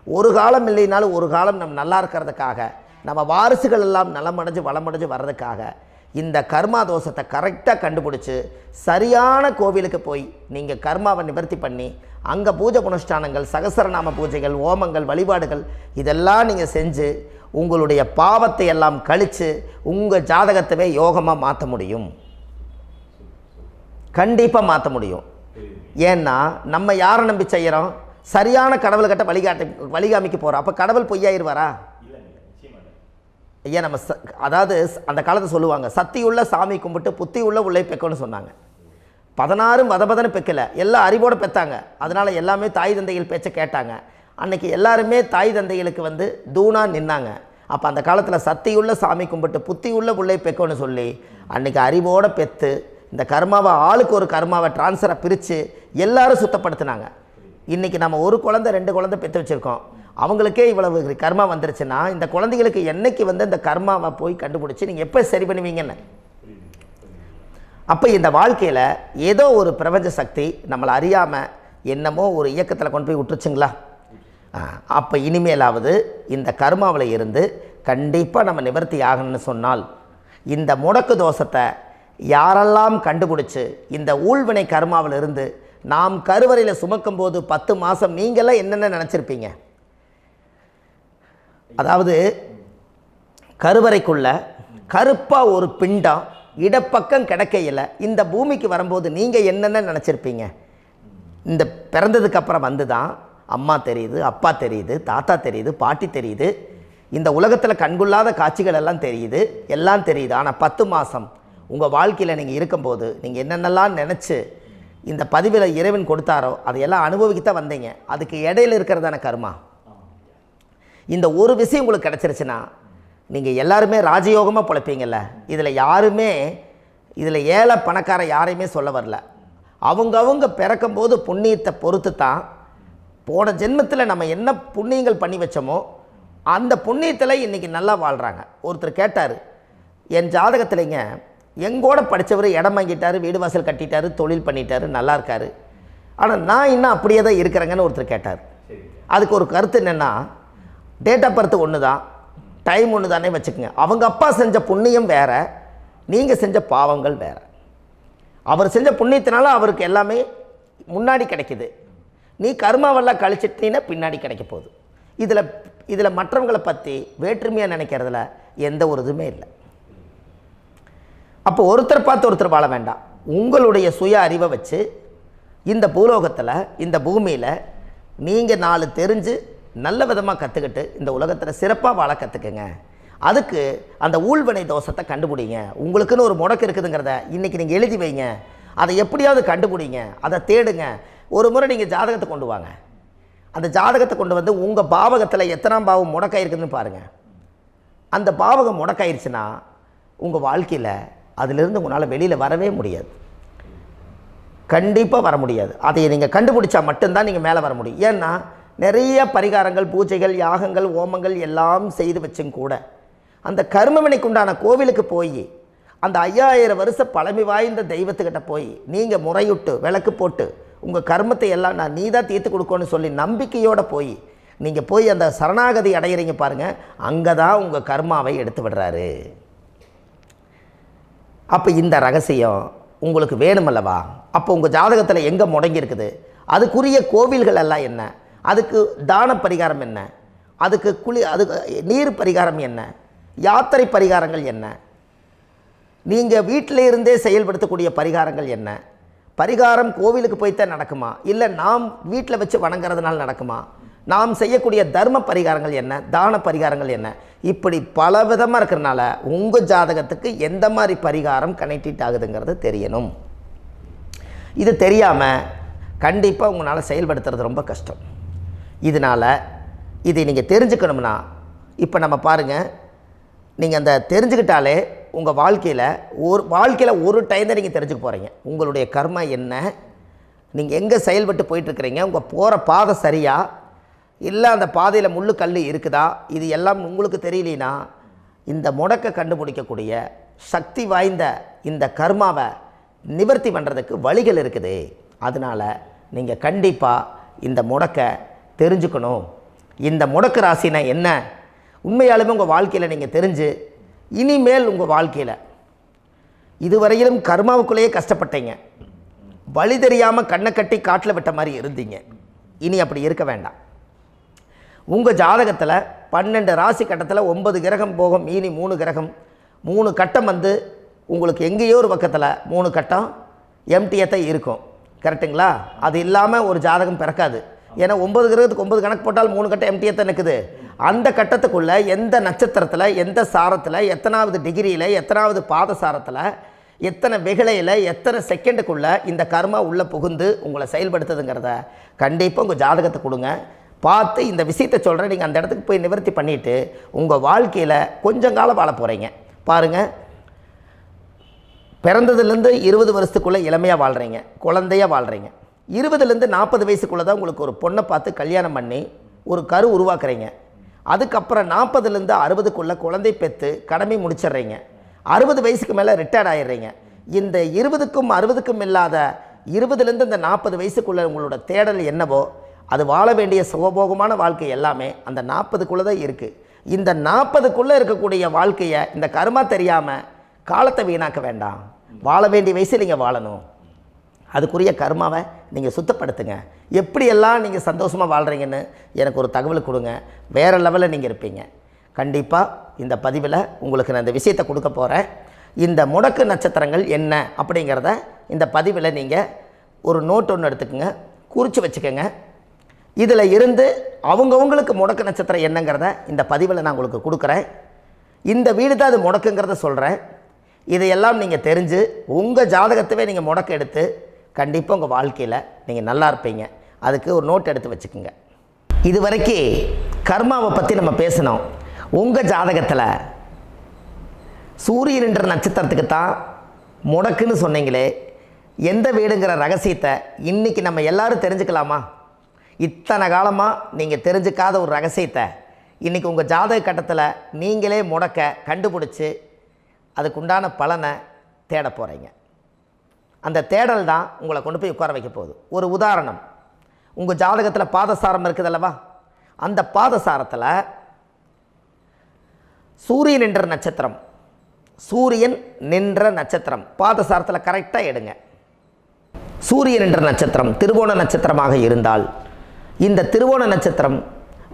ஒரு காலம் இல்லைனாலும் ஒரு காலம் நம்ம நல்லா இருக்கிறதுக்காக, நம்ம வாரிசுகள் எல்லாம் நலமடைஞ்சு வளமடைஞ்சு வர்றதுக்காக இந்த கர்மா தோஷத்தை கரெக்டாக கண்டுபிடிச்சி சரியான கோவிலுக்கு போய் நீங்கள் கர்மாவை நிவர்த்தி பண்ணி அங்கே பூஜை புனஸ்தானங்கள், சகசரநாம பூஜைகள், ஓமங்கள், வழிபாடுகள் இதெல்லாம் நீங்கள் செஞ்சு உங்களுடைய பாவத்தை எல்லாம் கழித்து உங்கள் ஜாதகத்தவே யோகமாக மாற்ற முடியும். கண்டிப்பாக மாற்ற முடியும். ஏன்னா நம்ம யாரை நம்பி செய்கிறோம்? சரியான கடவுள்கிட்ட வழிகாமிக்க போகிறோம். அப்போ கடவுள் பொய்யாயிருவாரா? ஐயா நம்ம அதாவது அந்த காலத்தை சொல்லுவாங்க, சத்தியுள்ள சாமி கும்பிட்டு புத்தி உள்ள உள்ளே பெக்கணும்னு சொன்னாங்க. 16 வதபதன்னு பெக்கலை, எல்லாம் அறிவோடு பெற்றாங்க. அதனால் எல்லாமே தாய் தந்தைகள் பேச்சை கேட்டாங்க. அன்றைக்கி எல்லாருமே தாய் தந்தைகளுக்கு தூணாக நின்னாங்க. அப்போ அந்த காலத்தில் சத்தியுள்ள சாமி கும்பிட்டு புத்தி உள்ள உள்ளே பெக்கணும்னு சொல்லி அன்றைக்கி அறிவோடு பெற்று இந்த கர்மாவை ஆளுக்கு ஒரு கர்மாவை டிரான்ஸ்ஃபரை பிரித்து எல்லாரும் சுத்தப்படுத்தினாங்க. இன்றைக்கி நம்ம ஒரு குழந்தை 2 குழந்தை பெற்று வச்சுருக்கோம். அவங்களுக்கே இவ்வளவு கர்மா வந்துருச்சுன்னா இந்த குழந்தைகளுக்கு என்னைக்கு இந்த கர்மாவை போய் கண்டுபிடிச்சி நீங்கள் எப்போ சரி பண்ணுவீங்கன்னு. அப்போ இந்த வாழ்க்கையில் ஏதோ ஒரு பிரபஞ்ச சக்தி நம்மளை அறியாமல் என்னமோ ஒரு இயக்கத்தில் கொண்டு போய் விட்டுருச்சுங்களா? அப்போ இனிமேலாவது இந்த கர்மாவில் இருந்து கண்டிப்பாக நம்ம நிவர்த்தி ஆகணும்னு சொன்னால் இந்த முடக்கு தோஷத்தை யாரெல்லாம் கண்டுபிடிச்சி இந்த ஊழ்வினை கர்மாவில் இருந்து நாம் கருவறையில் சுமக்கும் போது 10 மாதம் நீங்களாம் என்னென்ன நினச்சிருப்பீங்க? அதாவது கருவறைக்குள்ள கருப்பாக ஒரு பிண்டம் இடப்பக்கம் கிடக்கையில் இந்த பூமிக்கு வரும்போது நீங்கள் என்னென்ன நினச்சிருப்பீங்க? இந்த பிறந்ததுக்கு அப்புறம் வந்து தான் அம்மா தெரியுது, அப்பா தெரியுது, தாத்தா தெரியுது, பாட்டி தெரியுது, இந்த உலகத்தில் கண்கொள்ளாத காட்சிகள் எல்லாம் தெரியுது, எல்லாம் தெரியுது. ஆனால் 10 மாதம் உங்கள் வாழ்க்கையில் நீங்கள் இருக்கும்போது நீங்கள் என்னென்னலாம் நினச்சி இந்த பதிவில் இறைவன் கொடுத்தாரோ அதையெல்லாம் அனுபவிக்கத்தான் வந்தீங்க. அதுக்கு இடையில இருக்கிறதான கர்மா. இந்த ஒரு விஷயம் உங்களுக்கு கிடச்சிருச்சுன்னா நீங்கள் எல்லாருமே ராஜயோகமாக பிழைப்பீங்கள்ல. இதில் ஏழை பணக்கார யாரையுமே சொல்ல வரல. அவங்க பிறக்கும்போது புண்ணியத்தை பொறுத்து தான் போன ஜென்மத்தில் நம்ம என்ன புண்ணியங்கள் பண்ணி வச்சோமோ அந்த புண்ணியத்தில் இன்றைக்கி நல்லா வாழ்கிறாங்க. ஒருத்தர் கேட்டார், என் ஜாதகத்தில்ங்க எங்கூட படித்தவர் இடம் வாங்கிட்டார், வீடு வாசல் கட்டிட்டார், தொழில் பண்ணிட்டார், நல்லா இருக்கார், ஆனால் நான் இன்னும் அப்படியே தான் இருக்கிறேங்கன்னு ஒருத்தர் கேட்டார். அதுக்கு ஒரு கருத்து என்னென்னா, டேட் ஆஃப் பர்த் ஒன்று தான், டைம் ஒன்று தானே வச்சுக்கோங்க. அவங்க அப்பா செஞ்ச புண்ணியம் வேறு, நீங்கள் செஞ்ச பாவங்கள் வேறு. அவர் செஞ்ச புண்ணியத்தினால அவருக்கு எல்லாமே முன்னாடி கிடைக்கிது. நீ கர்மாவெல்லாம் கழிச்சிட்டீங்கன்னா பின்னாடி கிடைக்க போகுது. இதில் மற்றவங்களை பற்றி வேற்றுமையாக நினைக்கிறதுல எந்த ஒரு இதுவுமே இல்லை. அப்போ ஒருத்தர் பார்த்து ஒருத்தர் வாழ வேண்டாம். உங்களுடைய சுய அறிவை வச்சு இந்த பூலோகத்தில் இந்த பூமியில் நீங்கள் 4 தெரிஞ்சு நல்ல விதமாக கற்றுக்கிட்டு இந்த உலகத்தில் சிறப்பாக வாழ கற்றுக்குங்க. அதுக்கு அந்த ஊழ்வினை தோஷத்தை கண்டுபிடிங்க. உங்களுக்குன்னு ஒரு முடக்கு இருக்குதுங்கிறத இன்றைக்கி நீங்கள் எழுதி வைங்க. அதை எப்படியாவது கண்டுபிடிங்க, அதை தேடுங்க. ஒரு முறை நீங்கள் ஜாதகத்தை கொண்டு வாங்க. அந்த ஜாதகத்தை கொண்டு வந்து உங்கள் பாவகத்தில் எத்தனாம் பாவம் முடக்காயிருக்குதுன்னு பாருங்கள். அந்த பாவகம் முடக்காயிருச்சுன்னா உங்கள் வாழ்க்கையில் அதிலிருந்து உங்களால் வெளியில் வரவே முடியாது, கண்டிப்பாக வர முடியாது. அதை நீங்கள் கண்டுபிடிச்சா மட்டும்தான் நீங்கள் மேலே வர முடியும். ஏன்னா நிறைய பரிகாரங்கள், பூஜைகள், யாகங்கள், ஓமங்கள் எல்லாம் செய்து வச்சும் கூட அந்த கர்மவினைக்கு உண்டான கோவிலுக்கு போய் அந்த 5000 வருஷ பழமை வாய்ந்த தெய்வத்துக்கிட்ட போய் நீங்கள் முறையிட்டு விளக்கு போட்டு உங்கள் கர்மத்தை எல்லாம் நான் நீ தான் தீர்த்து கொடுக்கணும்னு சொல்லி நம்பிக்கையோடு நீங்கள் போய் அந்த சரணாகதி அடையிறீங்க பாருங்கள், அங்கே தான் உங்கள் கர்மாவை எடுத்து விடுறாரு. அப்போ இந்த ரகசியம் உங்களுக்கு வேணுமல்லவா? அப்போ உங்கள் ஜாதகத்தில் எங்கே முடங்கி அதுக்குரிய கோவில்கள் எல்லாம் என்ன, அதுக்கு தான பரிகாரம் என்ன, அதுக்கு நீர் பரிகாரம் என்ன, யாத்திரை பரிகாரங்கள் என்ன, நீங்கள் வீட்டில் இருந்தே செயல்படுத்தக்கூடிய பரிகாரங்கள் என்ன, பரிகாரம் கோவிலுக்கு போய்த்தான் நடக்குமா, இல்லை நாம் வீட்டில் வச்சு வணங்குறதுனால நடக்குமா, நாம் செய்யக்கூடிய தர்ம பரிகாரங்கள் என்ன, தான பரிகாரங்கள் என்ன, இப்படி பல விதமாக இருக்கிறனால உங்கள் ஜாதகத்துக்கு எந்த மாதிரி பரிகாரம் கனெக்ட் ஆகுதுங்கிறது தெரியணும். இது தெரியாமல் கண்டிப்பாக உங்களால் செயல்படுத்துறது ரொம்ப கஷ்டம். இதனால் இதை நீங்கள் தெரிஞ்சுக்கணும்னா இப்போ நம்ம பாருங்கள், நீங்கள் அந்த தெரிஞ்சுக்கிட்டாலே உங்கள் வாழ்க்கையில் ஒரு டைம் தான் நீங்கள் தெரிஞ்சுக்க போகிறீங்க. உங்களுடைய கர்மா என்ன, நீங்கள் எங்கே செயல்பட்டு போயிட்டுருக்கிறீங்க, உங்கள் போகிற பாதை சரியா இல்லை அந்த பாதையில் முள்ளு கல் இருக்குதா, இது எல்லாம் உங்களுக்கு தெரியலனா இந்த முடக்கை கண்டுபிடிக்கக்கூடிய சக்தி வாய்ந்த இந்த கர்மாவை நிவர்த்தி பண்ணுறதுக்கு வழிகள் இருக்குது. அதனால் நீங்கள் கண்டிப்பாக இந்த முடக்கை தெரிஞ்சுக்கணும். இந்த முடக்கு ராசினா என்ன உண்மையாலுமே உங்கள் வாழ்க்கையில் நீங்கள் தெரிஞ்சு இனிமேல் உங்கள் வாழ்க்கையில் இதுவரையிலும் கர்மாவுக்குள்ளேயே கஷ்டப்பட்டீங்க, வழி தெரியாமல் கண்ணை கட்டி காட்டில் விட்ட மாதிரி இருந்தீங்க. இனி அப்படி இருக்க வேண்டாம். உங்கள் ஜாதகத்தில் 12 ராசி கட்டத்தில் 9 கிரகம் போகும், மீனி 3 கிரகம், 3 கட்டம் உங்களுக்கு எங்கேயோ ஒரு பக்கத்தில் 3 கட்டம் எம்டியாக தான் இருக்கும். கரெக்டுங்களா? அது இல்லாமல் ஒரு ஜாதகம் பிறக்காது. ஏன்னா 9 கிரகத்துக்கு 9 கணக்கு போட்டால் 3 கட்டம் எம்டியாக தான் நிற்குது. அந்த கட்டத்துக்குள்ளே எந்த நட்சத்திரத்தில், எந்த சாரத்தில், எத்தனாவது டிகிரியில், எத்தனாவது பாதசாரத்தில், எத்தனை வெகுளையில், எத்தனை செகண்டுக்குள்ளே இந்த கர்மா உள்ளே புகுந்து உங்களை செயல்படுத்துதுங்கிறத கண்டிப்பாக உங்கள் ஜாதகத்தை கொடுங்க. பார்த்து இந்த விஷயத்தை சொல்கிறேன், நீங்கள் அந்த இடத்துக்கு போய் நிவர்த்தி பண்ணிவிட்டு உங்கள் வாழ்க்கையில் கொஞ்சம் காலம் வாழ போகிறீங்க. பாருங்கள், பிறந்ததுலேருந்து 20 வருஷத்துக்குள்ளே இளமையாக வாழ்கிறீங்க, குழந்தையாக வாழ்கிறீங்க. 20லேருந்து 40 வயசுக்குள்ளே தான் உங்களுக்கு ஒரு பொண்ணை பார்த்து கல்யாணம் பண்ணி ஒரு கரு உருவாக்குறீங்க. அதுக்கப்புறம் 40லேருந்து 60க்குள்ளே குழந்தை பெற்று கடமை முடிச்சிடுறீங்க. 60 வயசுக்கு மேலே ரிட்டையர்ட் ஆகிடுறீங்க. இந்த 20க்கும் 60க்கும் இல்லாத 20லேருந்து இந்த 40 வயசுக்குள்ளே உங்களோட தேடல் என்னவோ அது வாழ வேண்டிய சுகபோகமான வாழ்க்கை எல்லாமே அந்த 40க்குள்ளே தான் இருக்குது. இந்த 40க்குள்ளே இருக்கக்கூடிய வாழ்க்கையை இந்த கர்மா தெரியாமல் காலத்தை வீணாக்க வேண்டாம். வாழ வேண்டிய வயசில் நீங்கள் வாழணும். அதுக்குரிய கர்மாவை நீங்கள் சுத்தப்படுத்துங்க. எப்படியெல்லாம் நீங்கள் சந்தோஷமாக வாழ்கிறீங்கன்னு எனக்கு ஒரு தகவல் கொடுங்க. வேறு லெவலில் நீங்கள் இருப்பீங்க. கண்டிப்பாக இந்த பதிவில் உங்களுக்கு நான் இந்த விஷயத்தை கொடுக்க போகிறேன். இந்த முடக்கு நட்சத்திரங்கள் என்ன அப்படிங்கிறத இந்த பதிவில் நீங்கள் ஒரு நோட் ஒன்று எடுத்துக்கோங்க, குறித்து வச்சுக்கோங்க. இதில் இருந்து அவங்கவுங்களுக்கு முடக்கு நட்சத்திரம் என்னங்கிறத இந்த பதிவில் நான் உங்களுக்கு கொடுக்குறேன். இந்த வீடு தான் அது முடக்குங்கிறத சொல்கிறேன். இதையெல்லாம் நீங்கள் தெரிஞ்சு உங்கள் ஜாதகத்தவே நீங்கள் முடக்கு எடுத்து கண்டிப்பாக உங்கள் வாழ்க்கையில் நீங்கள் நல்லா இருப்பீங்க. அதுக்கு ஒரு நோட் எடுத்து வச்சுக்கோங்க. இது வரைக்கும் கர்மாவை பற்றி நம்ம பேசினோம். உங்கள் ஜாதகத்தில் சூரியன் என்ற நட்சத்திரத்துக்கு தான் முடக்குன்னு சொன்னீங்களே, எந்த வீடுங்கிற ரகசியத்தை இன்றைக்கி நம்ம எல்லோரும் தெரிஞ்சுக்கலாமா? இத்தனை காலமாக நீங்கள் தெரிஞ்சுக்காத ஒரு ரகசியத்தை இன்றைக்கி உங்கள் ஜாதக கட்டத்தில் நீங்களே முடக்க கண்டுபிடிச்சி அதுக்குண்டான பலனை தேட போகிறீங்க. அந்த தேடல் தான் உங்களை கொண்டு போய் உட்கார வைக்க போகுது. ஒரு உதாரணம், உங்கள் ஜாதகத்தில் பாதசாரம் இருக்குது அல்லவா? அந்த பாதசாரத்தில் சூரியன் என்ற நட்சத்திரம், சூரியன் நின்ற நட்சத்திரம் பாதசாரத்தில் கரெக்டாக எடுங்க. சூரியன் என்ற நட்சத்திரம் திருவோண நட்சத்திரமாக இருந்தால் இந்த திருவோண நட்சத்திரம்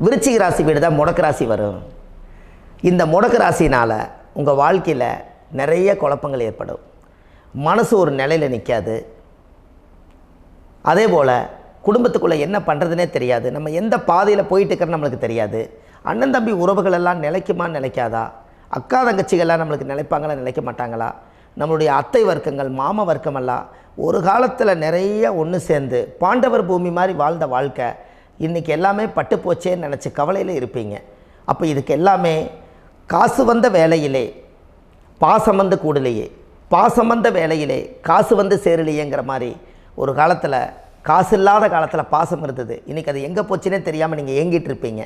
விருச்சிக ராசி வீடு தான் முடக்கு ராசி வரும். இந்த முடக்கு ராசினால் உங்கள் வாழ்க்கையில் நிறைய குழப்பங்கள் ஏற்படும். மனசு ஒரு நிலையில் நிற்காது. அதே போல் குடும்பத்துக்குள்ளே என்ன பண்ணுறதுனே தெரியாது. நம்ம எந்த பாதையில் போயிட்டு இருக்கிறன்னு நம்மளுக்கு தெரியாது. அண்ணன் தம்பி உறவுகள் எல்லாம் நிலைக்குமா நிலைக்காதா? அக்கா தங்கச்சிகள்லாம் நம்மளுக்கு நிலைப்பாங்களா நிலைக்க மாட்டாங்களா? நம்மளுடைய அத்தை வர்க்கங்கள் மாமா வர்க்கமெல்லாம் ஒரு காலத்தில் நிறைய ஒன்று சேர்ந்து பாண்டவர் பூமி மாதிரி வாழ்ந்த வாழ்க்கை இன்றைக்கி எல்லாமே பட்டு போச்சேன்னு நினச்சி கவலையில் இருப்பீங்க. அப்போ இதுக்கு எல்லாமே காசு வந்த வேலையிலே பாசம் வந்து கூடலையே, பாசம் வந்த வேலையிலே காசு வந்து சேரலையேங்கிற மாதிரி ஒரு காலத்தில் காசு இல்லாத காலத்தில் பாசம் இருந்தது. இன்றைக்கி அது எங்கே போச்சுன்னே தெரியாமல் நீங்கள் ஏங்கிட்டு இருப்பீங்க.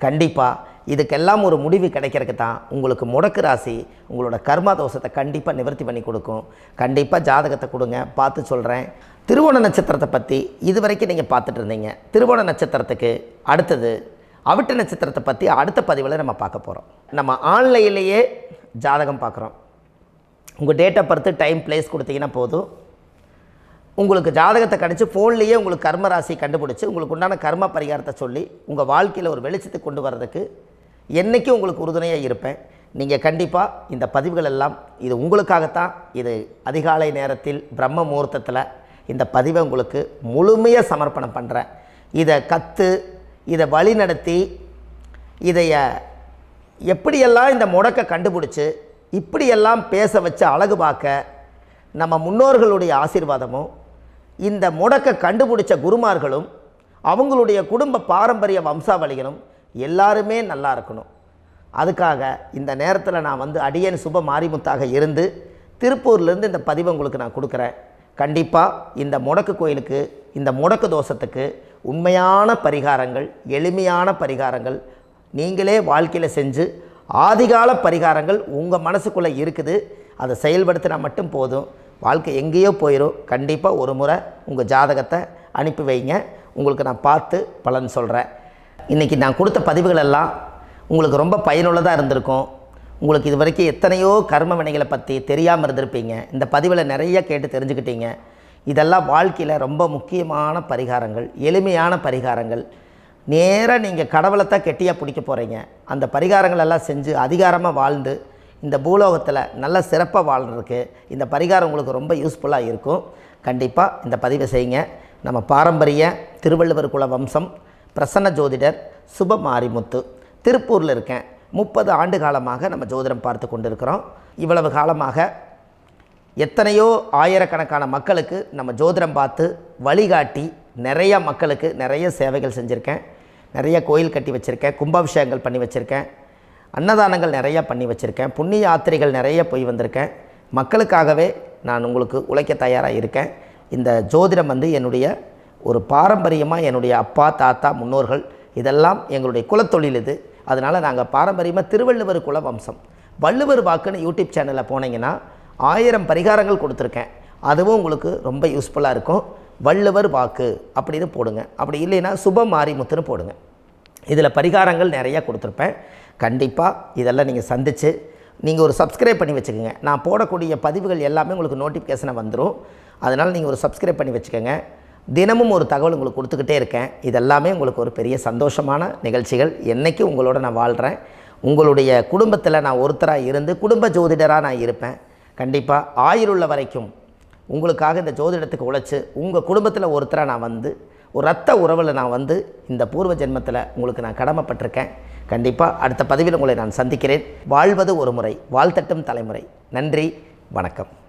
கண்டிப்பாக இதுக்கெல்லாம் ஒரு முடிவு கிடைக்கிறதுக்கு தான் உங்களுக்கு முடக்கு ராசி உங்களோட கர்மா தோஷத்தை கண்டிப்பாக நிவர்த்தி பண்ணி கொடுக்கும். கண்டிப்பாக ஜாதகத்தை கொடுங்க, பார்த்து சொல்கிறேன். திருவோண நட்சத்திரத்தை பற்றி இது வரைக்கும் நீங்கள் பார்த்துட்டு இருந்தீங்க. திருவோண நட்சத்திரத்துக்கு அடுத்தது அவிட்ட நட்சத்திரத்தை பற்றி அடுத்த பதிவில் நம்ம பார்க்க போகிறோம். நம்ம ஆன்லைன்லேயே ஜாதகம் பார்க்குறோம். உங்கள் date of birth time place கொடுத்தீங்கன்னா போதும், உங்களுக்கு ஜாதகத்தை கணிச்சு ஃபோன்லேயே உங்களுக்கு கர்ம ராசி கண்டுபிடிச்சி உங்களுக்கு உண்டான கர்ம பரிகாரத்தை சொல்லி உங்கள் வாழ்க்கையில் ஒரு வெளிச்சத்துக்கு கொண்டு வர்றதுக்கு என்றைக்கும் உங்களுக்கு உறுதுணையாக இருப்பேன். நீங்கள் கண்டிப்பாக இந்த பதிவுகள் எல்லாம் இது உங்களுக்காகத்தான். இது அதிகாலை நேரத்தில் பிரம்ம முகூர்த்தத்தில் இந்த பதிவை உங்களுக்கு முழுமையாக சமர்ப்பணம் பண்ணுறேன். இதை கற்று இதை வழி நடத்தி இதைய எப்படியெல்லாம் இந்த முடக்கை கண்டுபிடிச்சி இப்படியெல்லாம் பேச வச்சு அழகு பார்க்க நம்ம முன்னோர்களுடைய ஆசீர்வாதமும் இந்த முடக்கை கண்டுபிடிச்ச குருமார்களும் அவங்களுடைய குடும்ப பாரம்பரிய வம்சாவளிகளும் எல்லாருமே நல்லா இருக்கணும். அதுக்காக இந்த நேரத்தில் நான் வந்து அடியேன் சுப மாரிமுத்தாக இருந்து திருப்பூர்லேருந்து இந்த பதிவை உங்களுக்கு நான் கொடுக்குறேன். கண்டிப்பாக இந்த முடக்கு கோயிலுக்கு இந்த முடக்கு தோஷத்துக்கு உண்மையான பரிகாரங்கள், எளிமையான பரிகாரங்கள் நீங்களே வாழ்க்கையில் செஞ்சு ஆதிகால பரிகாரங்கள் உங்கள் மனசுக்குள்ளே இருக்குது. அதை செயல்படுத்தினா மட்டும் போதும், வாழ்க்கை எங்கேயோ போயிடும். கண்டிப்பாக ஒரு முறை உங்கள் ஜாதகத்தை அனுப்பி வைங்க, உங்களுக்கு நான் பார்த்து பலன் சொல்கிறேன். இன்றைக்கி நான் கொடுத்த பதிவுகள் எல்லாம் உங்களுக்கு ரொம்ப பயனுள்ளதாக இருந்திருக்கும். உங்களுக்கு இது வரைக்கும் எத்தனையோ கர்ம வினைகளை பற்றி தெரியாமல் இருந்திருப்பீங்க. இந்த பதிவில் நிறைய கேட்டு தெரிஞ்சுக்கிட்டீங்க. இதெல்லாம் வாழ்க்கையில் ரொம்ப முக்கியமான பரிகாரங்கள், எளிமையான பரிகாரங்கள். நேராக நீங்கள் கடவுளைத்தான் கெட்டியாக பிடிக்க போகிறீங்க. அந்த பரிகாரங்கள் எல்லாம் செஞ்சு அதிகாரமாக வாழ்ந்து இந்த பூலோகத்தில் நல்ல சிறப்பாக வாழ்கிறதுக்கு இந்த பரிகாரம் உங்களுக்கு ரொம்ப யூஸ்ஃபுல்லாக இருக்கும். கண்டிப்பாக இந்த பதிவை செய்யுங்க. நம்ம பாரம்பரிய திருவள்ளுவர் குல வம்சம் பிரசன்ன ஜோதிடர் சுப மாரிமுத்து, திருப்பூரில் இருக்கேன். 30 ஆண்டு காலமாக நம்ம ஜோதிடம் பார்த்து கொண்டு இருக்கிறோம். இவ்வளவு காலமாக எத்தனையோ ஆயிரக்கணக்கான மக்களுக்கு நம்ம ஜோதிடம் பார்த்து வழிகாட்டி நிறைய மக்களுக்கு நிறைய சேவைகள் செஞ்சுருக்கேன். நிறைய கோயில் கட்டி வச்சுருக்கேன், கும்பாபிஷேகங்கள் பண்ணி வச்சுருக்கேன், அன்னதானங்கள் நிறையா பண்ணி வச்சுருக்கேன், புண்ணிய யாத்திரைகள் நிறைய போய் வந்திருக்கேன். மக்களுக்காகவே நான் உங்களுக்கு உழைக்க தயாராக இருக்கேன். இந்த ஜோதிடம் வந்து என்னுடைய ஒரு பாரம்பரியமாக என்னுடைய அப்பா தாத்தா முன்னோர்கள் இதெல்லாம் எங்களுடைய குலத்தொழில் இது. அதனால் நாங்கள் பாரம்பரியமாக திருவள்ளுவர் குல வம்சம். வள்ளுவர் வாக்குன்னு யூடியூப் சேனலில் போனீங்கன்னா 1000 பரிகாரங்கள் கொடுத்துருக்கேன். அதுவும் உங்களுக்கு ரொம்ப யூஸ்ஃபுல்லாக இருக்கும். வள்ளுவர் வாக்கு அப்படின்னு போடுங்க, அப்படி இல்லைன்னா சுப மாரிமுத்துன்னு போடுங்க. இதில் பரிகாரங்கள் நிறையா கொடுத்துருப்பேன். கண்டிப்பாக இதெல்லாம் நீங்கள் சந்தித்து நீங்கள் ஒரு சப்ஸ்கிரைப் பண்ணி வச்சுக்கோங்க. நான் போடக்கூடிய பதிவுகள் எல்லாமே உங்களுக்கு நோட்டிஃபிகேஷனை வந்துடும். அதனால் நீங்கள் ஒரு சப்ஸ்கிரைப் பண்ணி வச்சுக்கோங்க. தினமும் ஒரு தகவல் உங்களுக்கு கொடுத்துக்கிட்டே இருக்கேன். இதெல்லாமே உங்களுக்கு ஒரு பெரிய சந்தோஷமான நிகழ்ச்சிகள். என்றைக்கும் உங்களோட நான் வாழ்கிறேன். உங்களுடைய குடும்பத்தில் நான் ஒருத்தராக இருந்து குடும்ப ஜோதிடராக நான் இருப்பேன். கண்டிப்பாக ஆயுளுள்ள வரைக்கும் உங்களுக்காக இந்த ஜோதிடத்துக்கு உழைச்சி உங்கள் குடும்பத்தில் ஒருத்தராக நான் வந்து ஒரு ரத்த உறவில் நான் வந்து இந்த பூர்வ ஜென்மத்தில் உங்களுக்கு நான் கடமைப்பட்டிருக்கேன். கண்டிப்பாக அடுத்த பதிவில் உங்களை நான் சந்திக்கிறேன். வாழ்வது ஒரு முறை, வாழ்த்தட்டும் தலைமுறை. நன்றி, வணக்கம்.